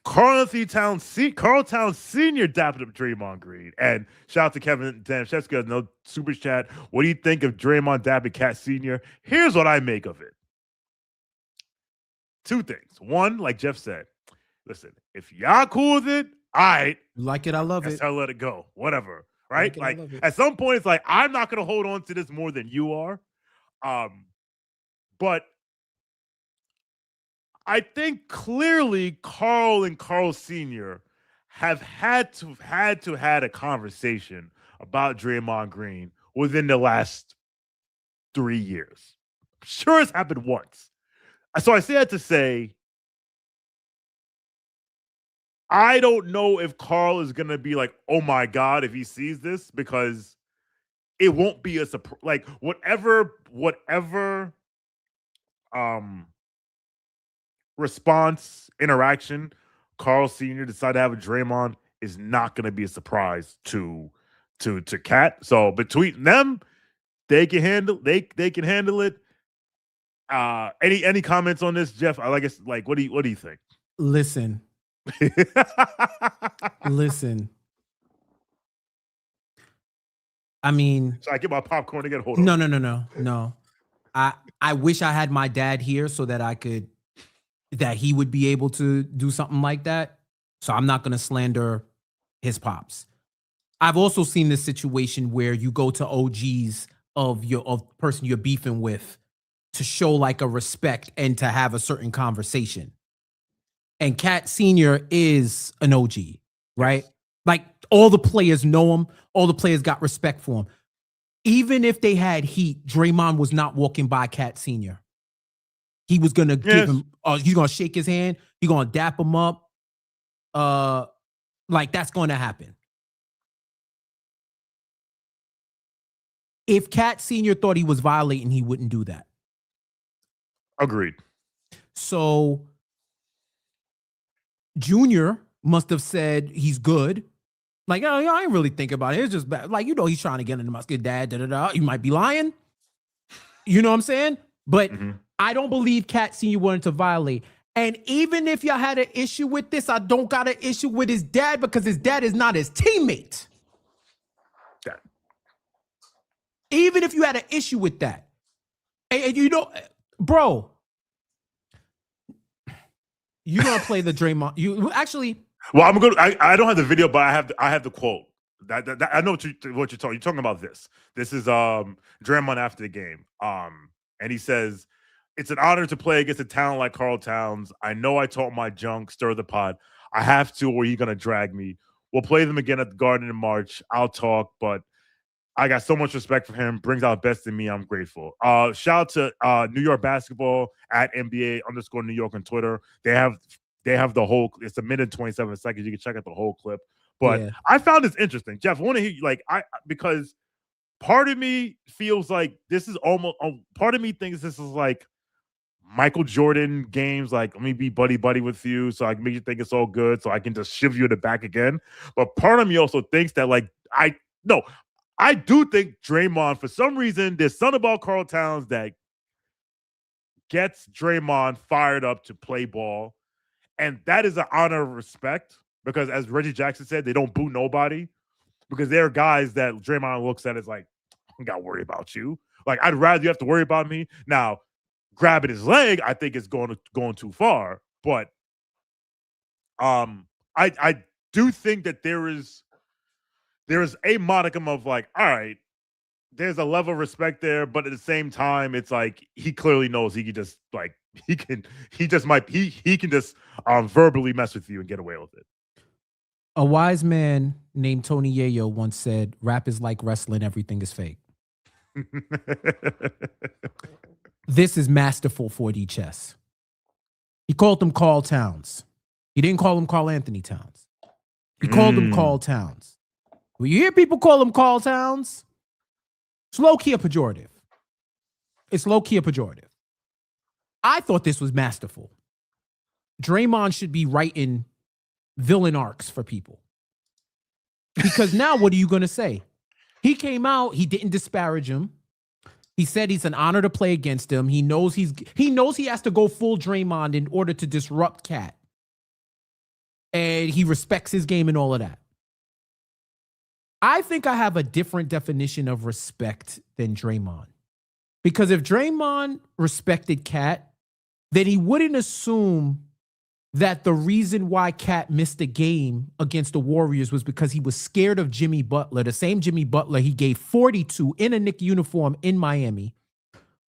Carl Towns Sr. dapped up Draymond Green. And shout out to Kevin Danishevsky, no super chat. What do you think of Draymond dapping Cat Sr.? Here's what I make of it. Two things. One, like Jeff said, listen, if y'all cool with it, all right. Like it, I love it. I'll let it go. Whatever. Right? Like at some point, it's like, I'm not going to hold on to this more than you are. But I think clearly Carl and Carl Sr. have had to had a conversation about Draymond Green within the last 3 years. I'm sure it's happened once. So I say that to say, I don't know if Carl is going to be like, oh my God, if he sees this, because it won't be a surprise. Like whatever response, interaction, Carl Sr. decided to have a Draymond is not going to be a surprise to Cat. So between them, they can handle it. Any comments on this, Jeff? I guess like what do you think? Listen. I mean, so I get my popcorn again. Hold on. No. I wish I had my dad here so that he would be able to do something like that. So I'm not going to slander his pops. I've also seen this situation where you go to OGs of the person you're beefing with to show like a respect and to have a certain conversation. And Cat Sr. is an OG, right? Like all the players know him. All the players got respect for him. Even if they had heat, Draymond was not walking by Cat Sr. He was going to give him, he's going to shake his hand. He's going to dap him up. Like that's going to happen. If Cat Sr. thought he was violating, he wouldn't do that. Agreed. So Junior must have said he's good. Like, oh, I ain't really think about it. It's just bad. Like, he's trying to get into my skin, dad, da-da-da. You might be lying. You know what I'm saying? But I don't believe Cat Sr. wanted to violate. And even if y'all had an issue with this, I don't got an issue with his dad because his dad is not his teammate. Yeah. Even if you had an issue with that. And you know, bro, you're going to play the Draymond. You actually... Well, I'm going. I don't have the video, but I have the quote. That I know what you're talking. You're talking about this. This is Draymond after the game. And he says, "It's an honor to play against a talent like Karl Towns. I know I talk my junk, stir the pot. I have to, or he's gonna drag me. We'll play them again at the Garden in March. I'll talk, but I got so much respect for him. Brings out best in me. I'm grateful." Shout out to New York Basketball at NBA_New York on Twitter. They have the whole, it's a minute 27 seconds. You can check out the whole clip. But I found this interesting. Jeff, I want to hear you, because part of me feels like this is almost, part of me thinks this is like Michael Jordan games, like, let me be buddy with you so I can make you think it's all good so I can just shiv you in the back again. But part of me also thinks that, like, I do think Draymond, for some reason, there's something about Karl Towns that gets Draymond fired up to play ball. And that is an honor of respect because, as Reggie Jackson said, they don't boo nobody because they're guys that Draymond looks at as like, I don't got to worry about you. Like, I'd rather you have to worry about me. Now, grabbing his leg, I think is going too far. But I do think that there is a modicum of like, all right, there's a level of respect there, but at the same time, it's like he clearly knows he can just like he can just verbally mess with you and get away with it. A wise man named Tony Yayo once said, "Rap is like wrestling, everything is fake." This is masterful 4D chess. He called him Karl Towns. He didn't call him Karl Anthony Towns. He called him Karl Towns. When you hear people call him Karl Towns, it's low-key a pejorative. It's low-key a pejorative. I thought this was masterful. Draymond should be writing villain arcs for people. Because now what are you going to say? He came out, he didn't disparage him. He said it's an honor to play against him. He knows he has to go full Draymond in order to disrupt Cat. And he respects his game and all of that. I think I have a different definition of respect than Draymond. Because if Draymond respected Cat, then he wouldn't assume that the reason why Cat missed a game against the Warriors was because he was scared of Jimmy Butler, the same Jimmy Butler he gave 42 in a Knicks uniform in Miami.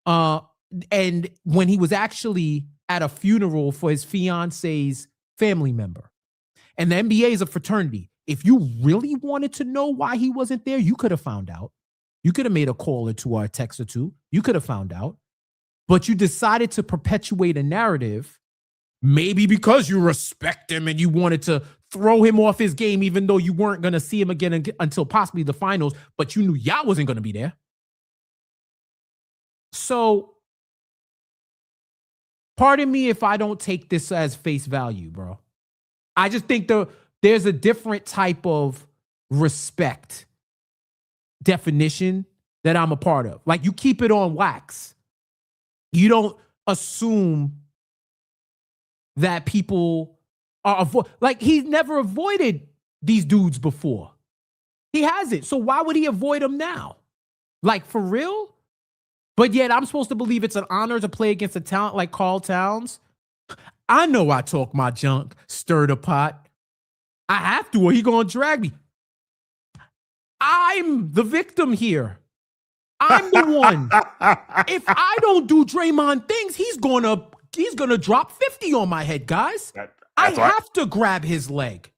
And when he was actually at a funeral for his fiance's family member. And the NBA is a fraternity. If you really wanted to know why he wasn't there, you could have found out. You could have made a call or two or a text or two. You could have found out. But you decided to perpetuate a narrative, maybe because you respect him and you wanted to throw him off his game, even though you weren't going to see him again until possibly the finals, but you knew y'all wasn't going to be there. So, pardon me if I don't take this as face value, bro. I just think there's a different type of respect definition that I'm a part of. Like, you keep it on wax. You don't assume that people are like, he's never avoided these dudes before. He hasn't. So why would he avoid them now? Like, for real? But yet I'm supposed to believe it's an honor to play against a talent like Karl Towns. I know I talk my junk, stir the pot. I have to, or he gonna drag me. I'm the victim here. I'm the one. If I don't do Draymond things, he's gonna drop 50 on my head, guys. I have to grab his leg.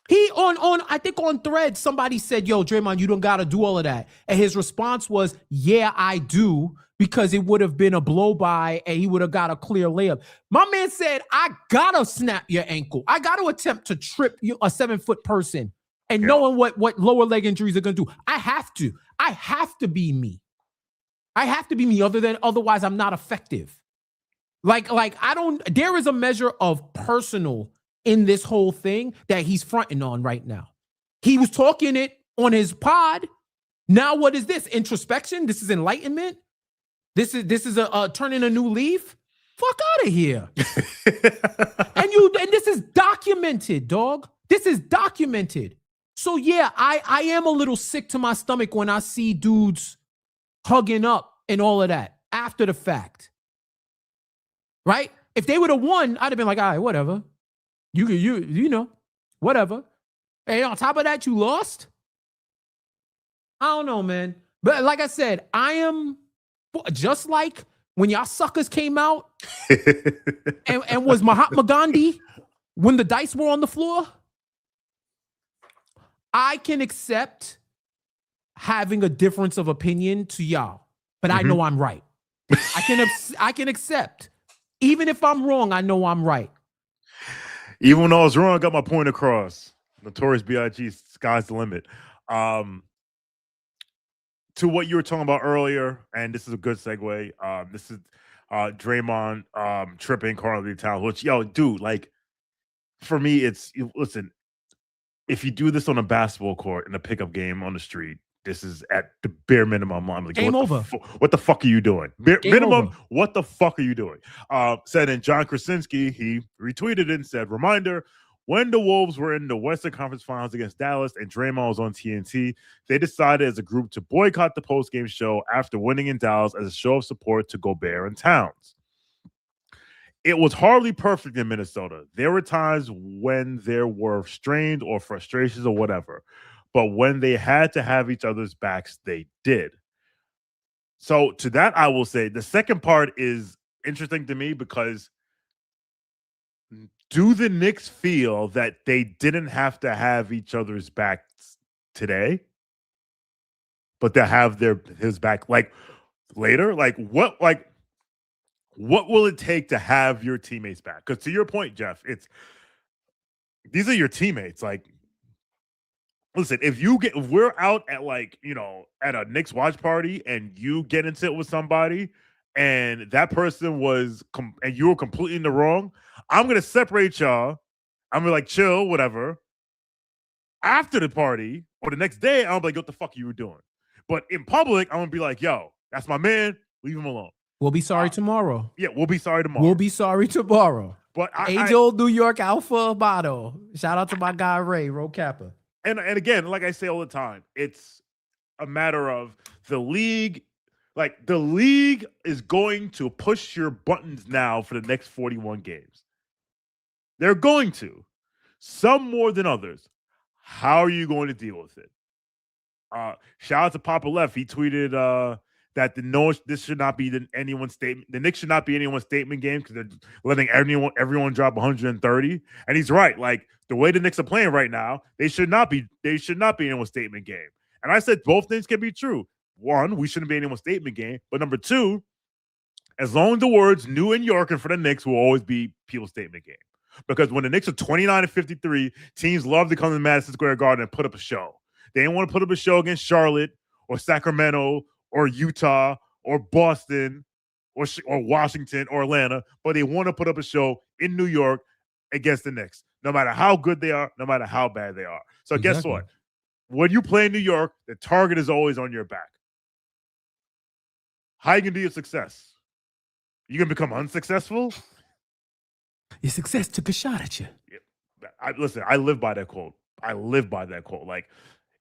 He I think on Thread, somebody said, yo, Draymond, you don't gotta do all of that. And his response was, yeah, I do, because it would have been a blow by and he would have got a clear layup. My man said, I gotta snap your ankle. I gotta attempt to trip a 7-foot person. And knowing what lower leg injuries are gonna do. I have to be me. I have to be me, otherwise I'm not effective. There is a measure of personal in this whole thing that he's fronting on right now. He was talking it on his pod. Now what is this? Introspection? This is enlightenment? This is a turning a new leaf? Fuck out of here. and this is documented, dog. This is documented. So yeah, I am a little sick to my stomach when I see dudes hugging up and all of that after the fact. Right? If they would have won, I'd have been like, all right, whatever. You know, whatever. And on top of that, you lost? I don't know, man. But like I said, I am just like when y'all suckers came out and was Mahatma Gandhi when the dice were on the floor. I can accept having a difference of opinion to y'all, but I know I'm right. I can accept. Even if I'm wrong, I know I'm right. Even when I was wrong, I got my point across. Notorious B.I.G. Sky's the limit. To what you were talking about earlier, and this is a good segue. This is Draymond tripping Karl Towns, which, yo, dude, like, for me, listen, if you do this on a basketball court in a pickup game on the street, this is at the bare minimum. I'm like, game over. What the fuck are you doing? Minimum, over. What the fuck are you doing? Said in John Krasinski, he retweeted it and said, reminder, when the Wolves were in the Western Conference Finals against Dallas and Draymond was on TNT, they decided as a group to boycott the post-game show after winning in Dallas as a show of support to Gobert and Towns. It was hardly perfect in Minnesota. There were times when there were strains or frustrations or whatever. But when they had to have each other's backs, they did. So to that, I will say the second part is interesting to me because do the Knicks feel that they didn't have to have each other's backs today, but to have his back like later? What will it take to have your teammates back? Because to your point, Jeff, these are your teammates. Like, listen, if we're out at at a Knicks watch party and you get into it with somebody and that person and you were completely in the wrong, I'm going to separate y'all. I'm going to chill, whatever. After the party or the next day, I'm like, what the fuck you were doing? But in public, I'm going to be like, yo, that's my man. Leave him alone. We'll be sorry tomorrow. Yeah, we'll be sorry tomorrow. We'll be sorry tomorrow. But Angel New York Alpha Bottle. Shout out to my guy, Ray, Ro Kappa. And again, like I say all the time, it's a matter of the league. Like, the league is going to push your buttons now for the next 41 games. They're going to. Some more than others. How are you going to deal with it? Shout out to Papa Left. He tweeted that this should not be anyone's statement. The Knicks should not be anyone's statement game because they're letting everyone drop 130. And he's right. Like, the way the Knicks are playing right now, they should not be anyone's statement game. And I said both things can be true. One, we shouldn't be anyone's statement game. But number two, as long as the words New and York and for the Knicks will always be people's statement game. Because when the Knicks are 29-53, teams love to come to Madison Square Garden and put up a show. They didn't want to put up a show against Charlotte or Sacramento or Utah or Boston or Washington or Atlanta, but they want to put up a show in New York against the Knicks, no matter how good they are, no matter how bad they are. So Guess what? When you play in New York, the target is always on your back. How you going to do your success? You going to become unsuccessful? Your success took a shot at you. Yeah. Listen, I live by that quote. Like,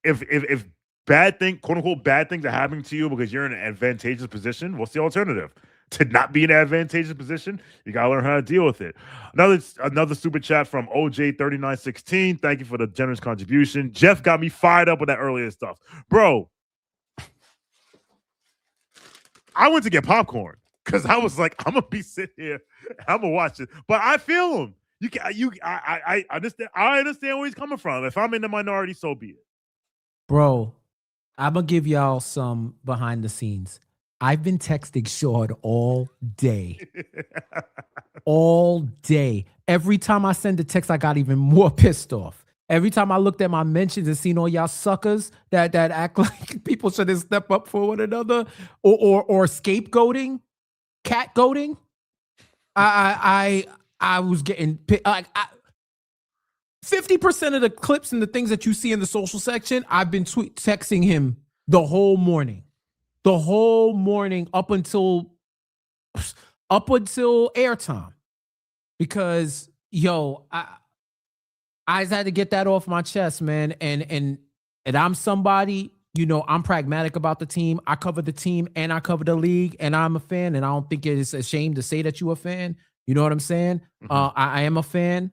if quote unquote, bad things are happening to you because you're in an advantageous position, what's the alternative? To not be in an advantageous position, you gotta learn how to deal with it. Another super chat from OJ3916. Thank you for the generous contribution. Jeff got me fired up with that earlier stuff, bro. I went to get popcorn because I was like, I'm gonna be sitting here, I'm gonna watch it, but I feel him. I understand. I understand where he's coming from. If I'm in the minority, so be it. Bro, I'm going to give y'all some behind the scenes. I've been texting Sean all day. All day. Every time I send a text, I got even more pissed off. Every time I looked at my mentions and seen all y'all suckers that act like people shouldn't step up for one another or scapegoating, catgoating, I was getting 50% of the clips and the things that you see in the social section, I've been texting him the whole morning up until airtime, because I just had to get that off my chest, man. And I'm somebody, I'm pragmatic about the team. I cover the team and I cover the league, and I'm a fan, and I don't think it's a shame to say that you're a fan. You know what I'm saying? Mm-hmm. I am a fan.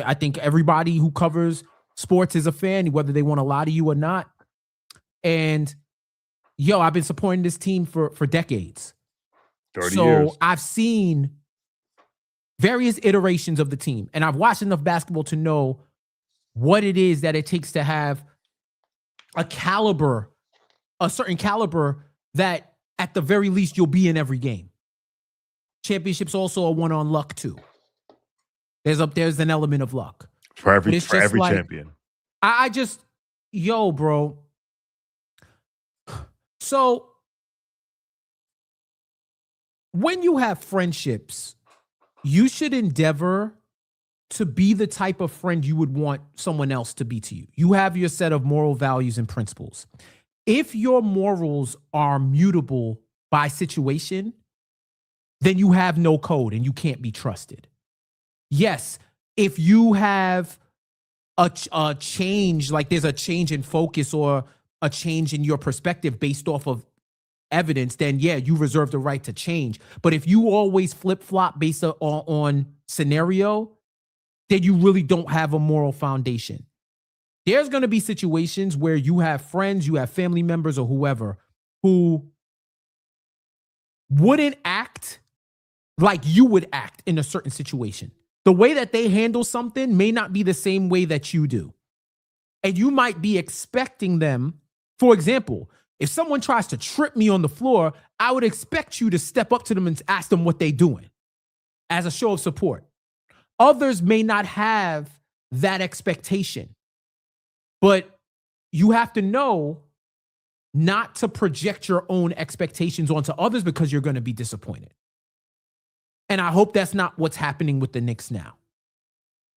I think everybody who covers sports is a fan, whether they want to lie to you or not. And I've been supporting this team for decades. 30 years. So I've seen various iterations of the team, and I've watched enough basketball to know what it is that it takes to have a certain caliber that at the very least you'll be in every game. Championships also are won on luck too. There's an element of luck for every champion. I just, bro. So when you have friendships, you should endeavor to be the type of friend you would want someone else to be to you. You have your set of moral values and principles. If your morals are mutable by situation, then you have no code and you can't be trusted. Yes, if you have a change, like there's a change in focus or a change in your perspective based off of evidence, then you reserve the right to change. But if you always flip-flop based on scenario, then you really don't have a moral foundation. There's going to be situations where you have friends, you have family members or whoever who wouldn't act like you would act in a certain situation. The way that they handle something may not be the same way that you do. And you might be expecting them, for example, if someone tries to trip me on the floor, I would expect you to step up to them and ask them what they're doing as a show of support. Others may not have that expectation, but you have to know not to project your own expectations onto others because you're going to be disappointed. And I hope that's not what's happening with the Knicks now,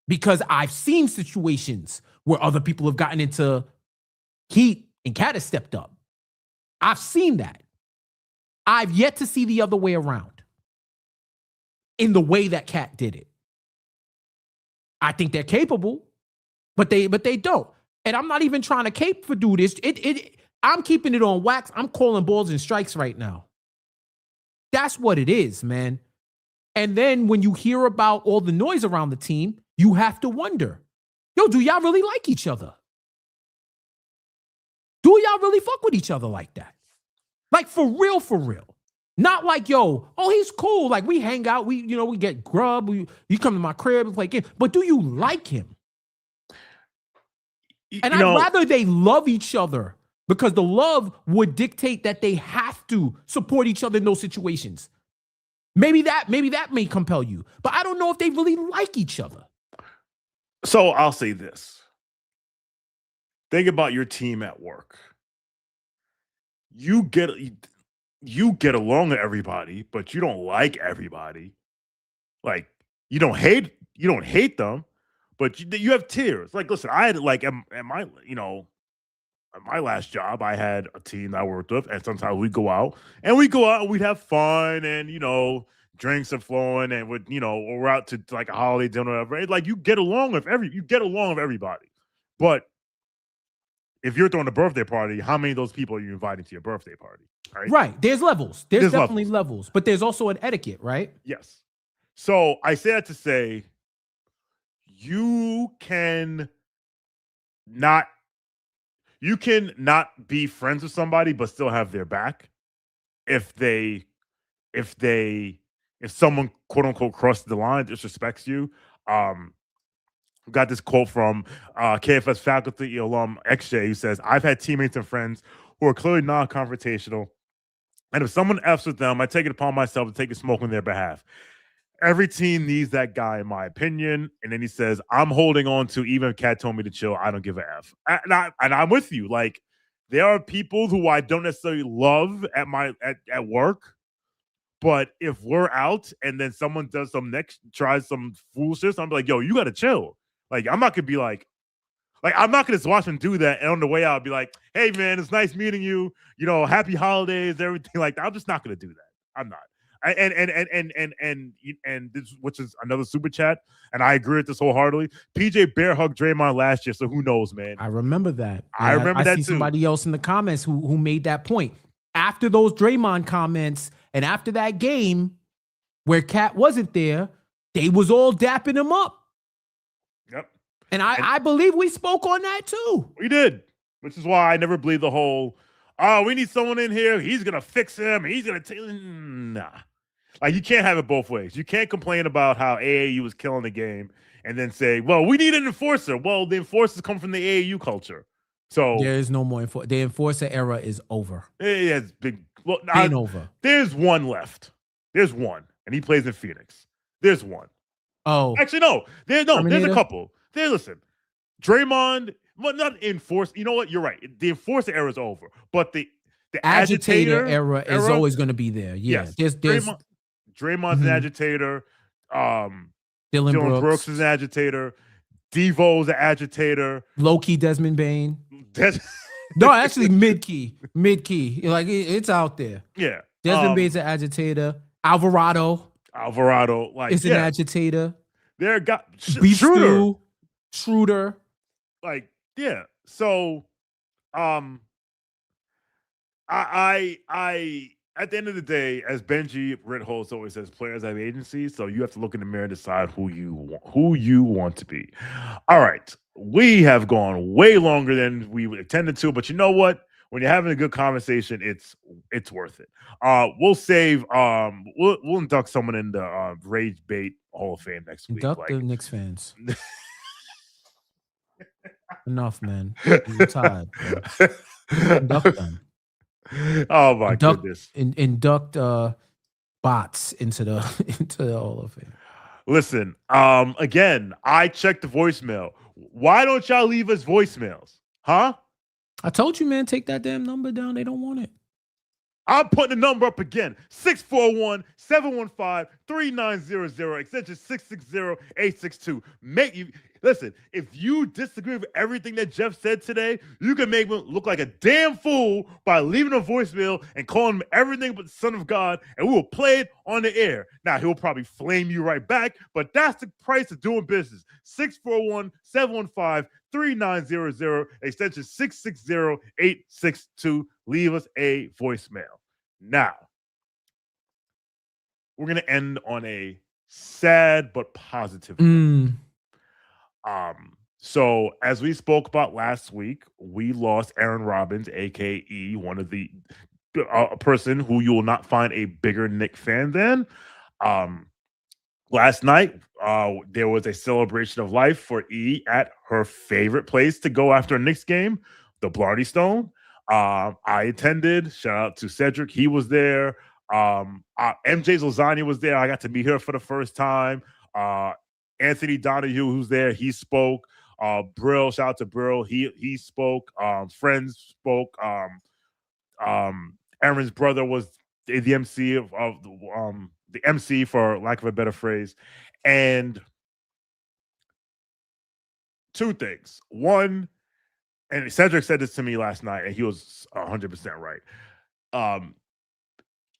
because I've seen situations where other people have gotten into heat and Cat has stepped up. I've seen that. I've yet to see the other way around in the way that Cat did it. I think they're capable, but they don't. And I'm not even trying to cape for do this. I'm keeping it on wax. I'm calling balls and strikes right now. That's what it is, man. And then when you hear about all the noise around the team, you have to wonder, do y'all really like each other? Do y'all really fuck with each other like that? Like for real, for real. Not like, he's cool. Like we hang out, we get grub. You come to my crib and play games. But do you like him? And I'd rather they love each other, because the love would dictate that they have to support each other in those situations. Maybe that may compel you, but I don't know if they really like each other. So I'll say this. Think about your team at work. You get along with everybody, but you don't like everybody. Like you don't hate them, but you have tiers. Like, listen, I had at my last job, I had a team that I worked with, and sometimes we'd go out and we'd have fun, and drinks are flowing, and we're out to like a holiday dinner or whatever. Like you get along with everybody. But if you're throwing a birthday party, how many of those people are you inviting to your birthday party? Right. There's levels. There's definitely levels, but there's also an etiquette, right? Yes. So I say that to say you can not be friends with somebody but still have their back if someone quote unquote crosses the line, disrespects you. Got this quote from KFS faculty alum XJ, who says, "I've had teammates and friends who are clearly non-confrontational, and if someone F's with them, I take it upon myself to take a smoke on their behalf. Every team needs that guy, in my opinion." And then he says, "I'm holding on to, even if Cat told me to chill, I don't give a F." And I'm with you. Like, there are people who I don't necessarily love at work, but if we're out and then someone tries some foolishness, I'm like, yo, you got to chill. Like, I'm not going to be like, I'm not going to just watch them do that. And on the way out, I'll be like, hey, man, it's nice meeting you. You know, happy holidays, everything like that. I'm just not going to do that. I'm not. And this, which is another super chat, and I agree with this wholeheartedly. PJ bear hugged Draymond last year, so who knows, man? I remember that. I remember that see too. Somebody else in the comments who made that point after those Draymond comments and after that game where Cat wasn't there. They was all dapping him up. Yep. And I believe we spoke on that too. We did, which is why I never believed the whole, oh, we need someone in here. He's going to fix him. He's going to nah. Like, you can't have it both ways. You can't complain about how AAU was killing the game and then say, well, we need an enforcer. Well, the enforcers come from the AAU culture. So there is no more the enforcer era is over. It's big. Well, over. There's one left. There's one, and he plays in Phoenix. There's one. Oh, actually, no. There's a couple. Listen, Draymond, but not enforce. You know what? You're right. The enforcer era is over, but the agitator era is always going to be there. Yeah, yes. Draymond's an agitator. Dylan Brooks is an agitator. Devo's an agitator. Low-key Desmond Bain. No, actually mid-key. Like, it's out there. Yeah. Desmond Bain's an agitator. Alvarado, like, is an agitator. There got Schroeder. Like, yeah. So, I at the end of the day, as Benji Ritholtz always says, players have agencies, so you have to look in the mirror and decide who you want to be. All right. We have gone way longer than we intended to, but you know what? When you're having a good conversation, it's worth it. We'll save we'll induct someone in the Rage Bait Hall of Fame next week. Induct the Knicks fans. Enough, man. I'm tired. Induct them. Oh my goodness! Induct bots into the Hall of Fame. Listen, again, I checked the voicemail. Why don't y'all leave us voicemails? Huh? I told you, man, take that damn number down. They don't want it. I'm putting the number up again. 641-715-3900, extension 660-862. Listen, if you disagree with everything that Jeff said today, you can make him look like a damn fool by leaving a voicemail and calling him everything but the Son of God, and we will play it on the air. Now, he'll probably flame you right back, but that's the price of doing business. 641-715-3900, extension 660-862. Leave us a voicemail. Now, we're going to end on a sad but positive note. So as we spoke about last week, we lost Aaron Robbins, aka one of the a person who you will not find a bigger Knicks fan than. Last night, there was a celebration of life for E at her favorite place to go after a Knicks game, the Blarney Stone. I attended. Shout out to Cedric. He was there. MJ's Lasagna was there. I got to meet her for the first time. Anthony Donahue, who's there, he spoke. Brill, shout out to Brill. He spoke. Friends spoke. Aaron's brother was the MC of the MC, for lack of a better phrase. And two things. One, and Cedric said this to me last night, and he was 100% right.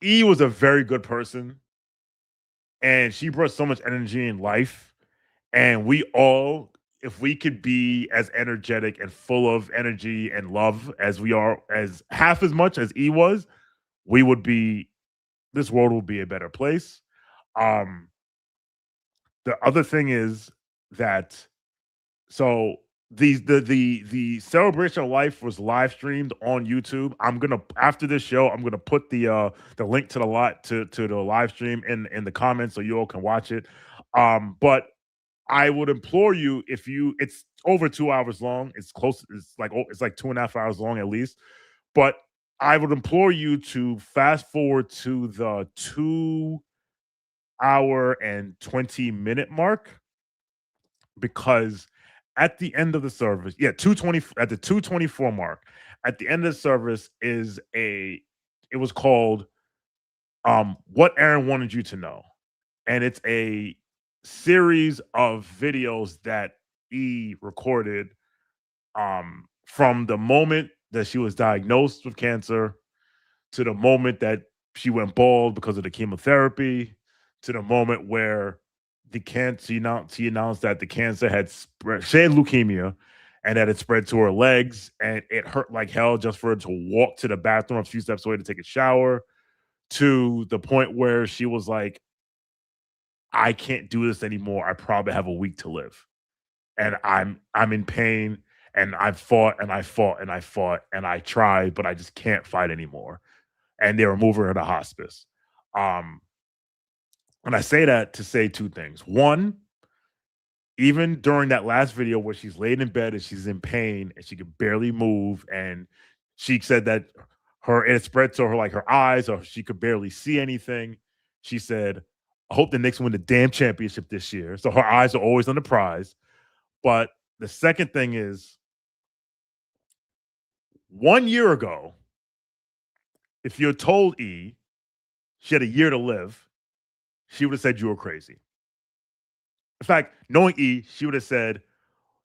E was a very good person, and she brought so much energy in life. And we all if we could be as energetic and full of energy and love as we are, as half as much as E was, this world will be a better place. The other thing is that, so the celebration of life was live streamed on YouTube. After this show, I'm gonna put the link to the live stream in the comments so you all can watch it. But I would implore you, it's over 2 hours long. It's like 2.5 hours long at least. But I would implore you to fast forward to the 2 hour and 20-minute mark, because at the end of the service, 2:20 at the 2:24 mark, at the end of the service it was called What Aaron Wanted You to Know. And it's a series of videos that E recorded from the moment that she was diagnosed with cancer to the moment that she went bald because of the chemotherapy, to the moment where she announced that the cancer had spread. She had leukemia, and that it spread to her legs, and it hurt like hell just for her to walk to the bathroom a few steps away to take a shower, to the point where she was like, I can't do this anymore. I probably have a week to live. And I'm in pain, and I fought and I fought and I fought and I tried, but I just can't fight anymore. And they were moving her to hospice. And I say that to say two things. One, even during that last video where she's laid in bed and she's in pain and she can barely move, and she said that it spread to her like her eyes, or she could barely see anything. She said, I hope the Knicks win the damn championship this year. So her eyes are always on the prize. But the second thing is, 1 year ago, if you had told E she had a year to live, she would have said you were crazy. In fact, knowing E, she would have said,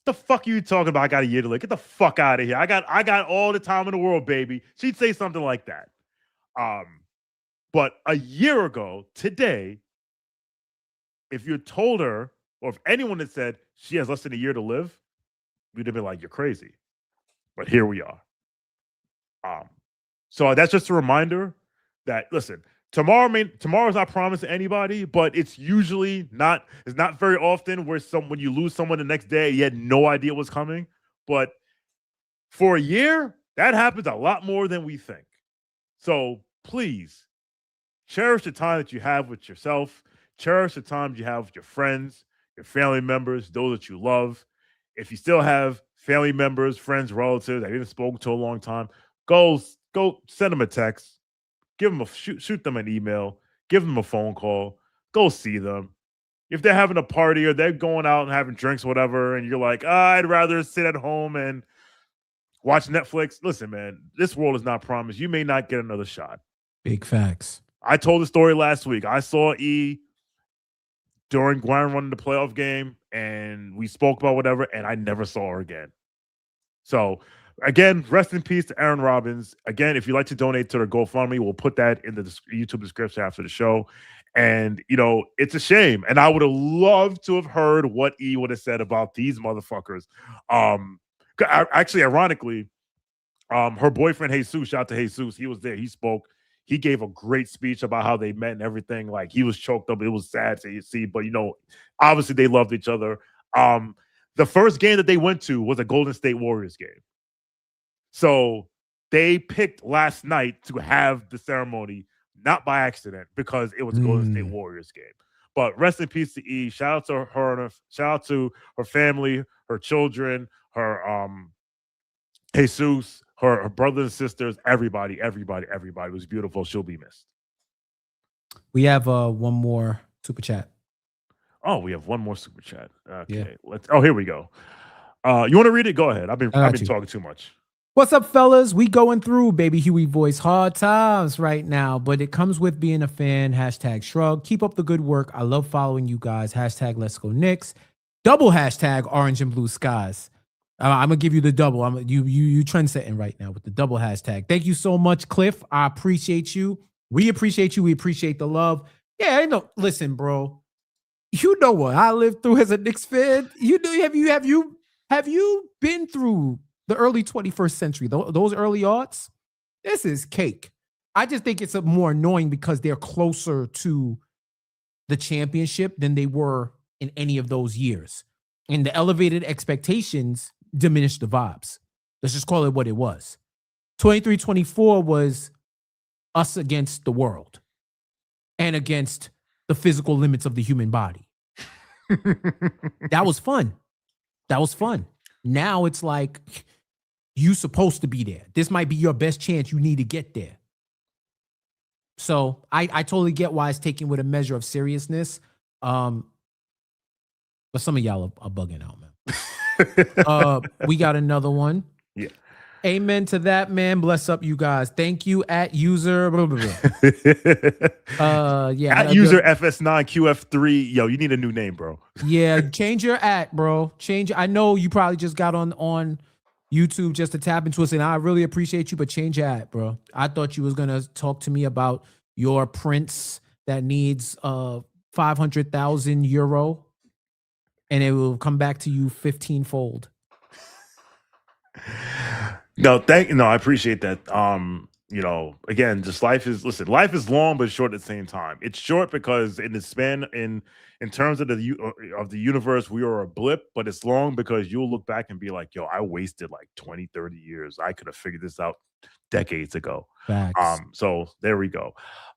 "The fuck are you talking about? I got a year to live. Get the fuck out of here. I got all the time in the world, baby." She'd say something like that. But a year ago today, if you told her, or if anyone had said she has less than a year to live, we'd have been like, you're crazy. But here we are. So that's just a reminder that, listen, tomorrow's not promised to anybody, but it's not very often where when you lose someone the next day, you had no idea what's coming. But for a year, that happens a lot more than we think. So please cherish the time that you have with yourself. Cherish the times you have with your friends, your family members, those that you love. If you still have family members, friends, relatives that you haven't spoken to a long time, go send them a text, shoot them an email, give them a phone call, go see them. If they're having a party or they're going out and having drinks, whatever, and you're like, I'd rather sit at home and watch Netflix. Listen, man, this world is not promised. You may not get another shot. Big facts. I told the story last week. I saw E during Gwen running the playoff game, and we spoke about whatever, and I never saw her again. So, again, rest in peace to Aaron Robbins. Again, if you'd like to donate to their GoFundMe, we'll put that in the YouTube description after the show. And, it's a shame. And I would have loved to have heard what E would have said about these motherfuckers. Actually, ironically, her boyfriend, Jesus, shout out to Jesus, he was there. He spoke. He gave a great speech about how they met and everything. Like, he was choked up. It was sad to see, but obviously they loved each other. The first game that they went to was a Golden State Warriors game. So they picked last night to have the ceremony, not by accident, because it was a Golden State Warriors game. But rest in peace to E. Shout out to her. Shout out to her family, her children, her Jesus, her brothers and sisters, everybody. It was beautiful. She'll be missed. We have one more super chat. Oh, we have one more super chat. Okay, here we go. You want to read it? Go ahead. I've been talking too much. What's up, fellas? We going through Baby Huey voice hard times right now, but it comes with being a fan. #shrug. Keep up the good work. I love following you guys. #Let's go Knicks. Double # orange and blue skies. I'm gonna give you the double. You trend setting right now with the double #. Thank you so much, Cliff. I appreciate you. We appreciate you. We appreciate the love. Yeah, I know. Listen, bro. You know what I lived through as a Knicks fan. You know, have you been through the early 21st century? Those early aughts. This is cake. I just think it's more annoying because they're closer to the championship than they were in any of those years. And the elevated expectations diminished the vibes. Let's just call it what it was. 23-24 was us against the world and against the physical limits of the human body. That was fun. Now it's like you supposed to be there. This might be your best chance. You need to get there. So I totally get why it's taken with a measure of seriousness. But some of y'all are bugging out, man. We got another one. Yeah. Amen to that, man. Bless up, you guys. Thank you at user. Blah, blah, blah. At user FS9QF3. Yo, you need a new name, bro. Yeah, change your at, bro. I know you probably just got on YouTube just to tap into us, and I really appreciate you, but change your at, bro. I thought you was gonna talk to me about your prince that needs 500,000 euro, and it will come back to you 15-fold. No, I appreciate that. Again, just life is long but short at the same time. It's short because in the span in terms of the universe, we are a blip, but it's long because you'll look back and be like, yo, I wasted like 20, 30 years. I could have figured this out decades ago. Facts. So there we go.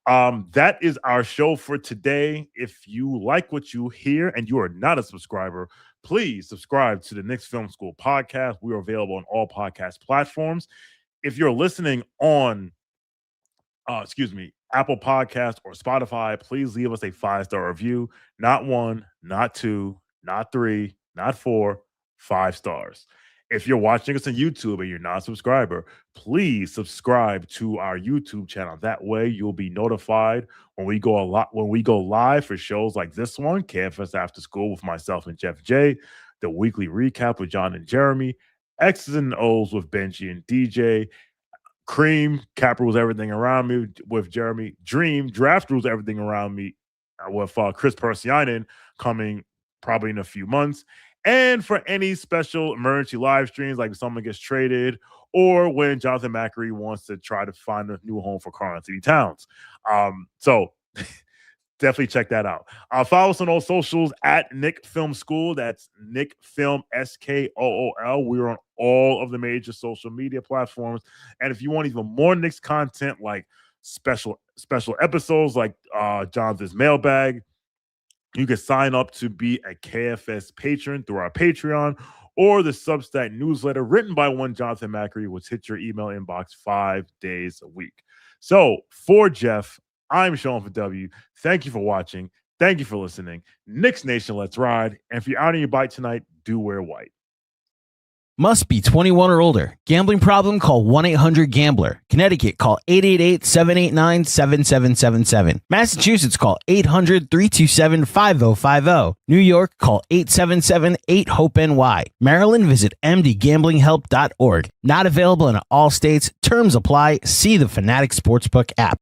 That is our show for today. If you like what you hear and you are not a subscriber, please subscribe to the Knicks Film School Podcast. We are available on all podcast platforms. If you're listening on, Apple Podcast or Spotify, please leave us a 5-star review. Not 1, not 2, not 3, not 4, 5 stars. If you're watching us on YouTube and you're not a subscriber, please subscribe to our YouTube channel. That way you'll be notified when we go live for shows like this one, KFS After School with myself and Jeff J, the weekly recap with John and Jeremy, X's and O's with Benji and DJ, Cream, Cap Rules Everything Around Me with Jeremy, Dream, Draft Rules Everything Around Me with Chris Persianen coming probably in a few months. And for any special emergency live streams, like if someone gets traded or when Jonathan Macri wants to try to find a new home for Karl-Anthony Towns. So definitely check that out. Follow us on all socials at Knick Film School. That's Knick Film SKOOL. We're on all of the major social media platforms. And if you want even more Knicks content, like special episodes like Jonathan's mailbag, you can sign up to be a KFS patron through our Patreon or the Substack newsletter written by one Jonathan Macri, which hits your email inbox 5 days a week. So for Jeff, I'm Sean for W. Thank you for watching. Thank you for listening. Knicks Nation, let's ride. And if you're out on your bike tonight, do wear white. Must be 21 or older. Gambling problem? Call 1-800-GAMBLER. Connecticut, call 888-789-7777. Massachusetts, call 800-327-5050. New York, call 877-8-HOPE-NY. Maryland, visit mdgamblinghelp.org. Not available in all states. Terms apply. See the Fanatics Sportsbook app.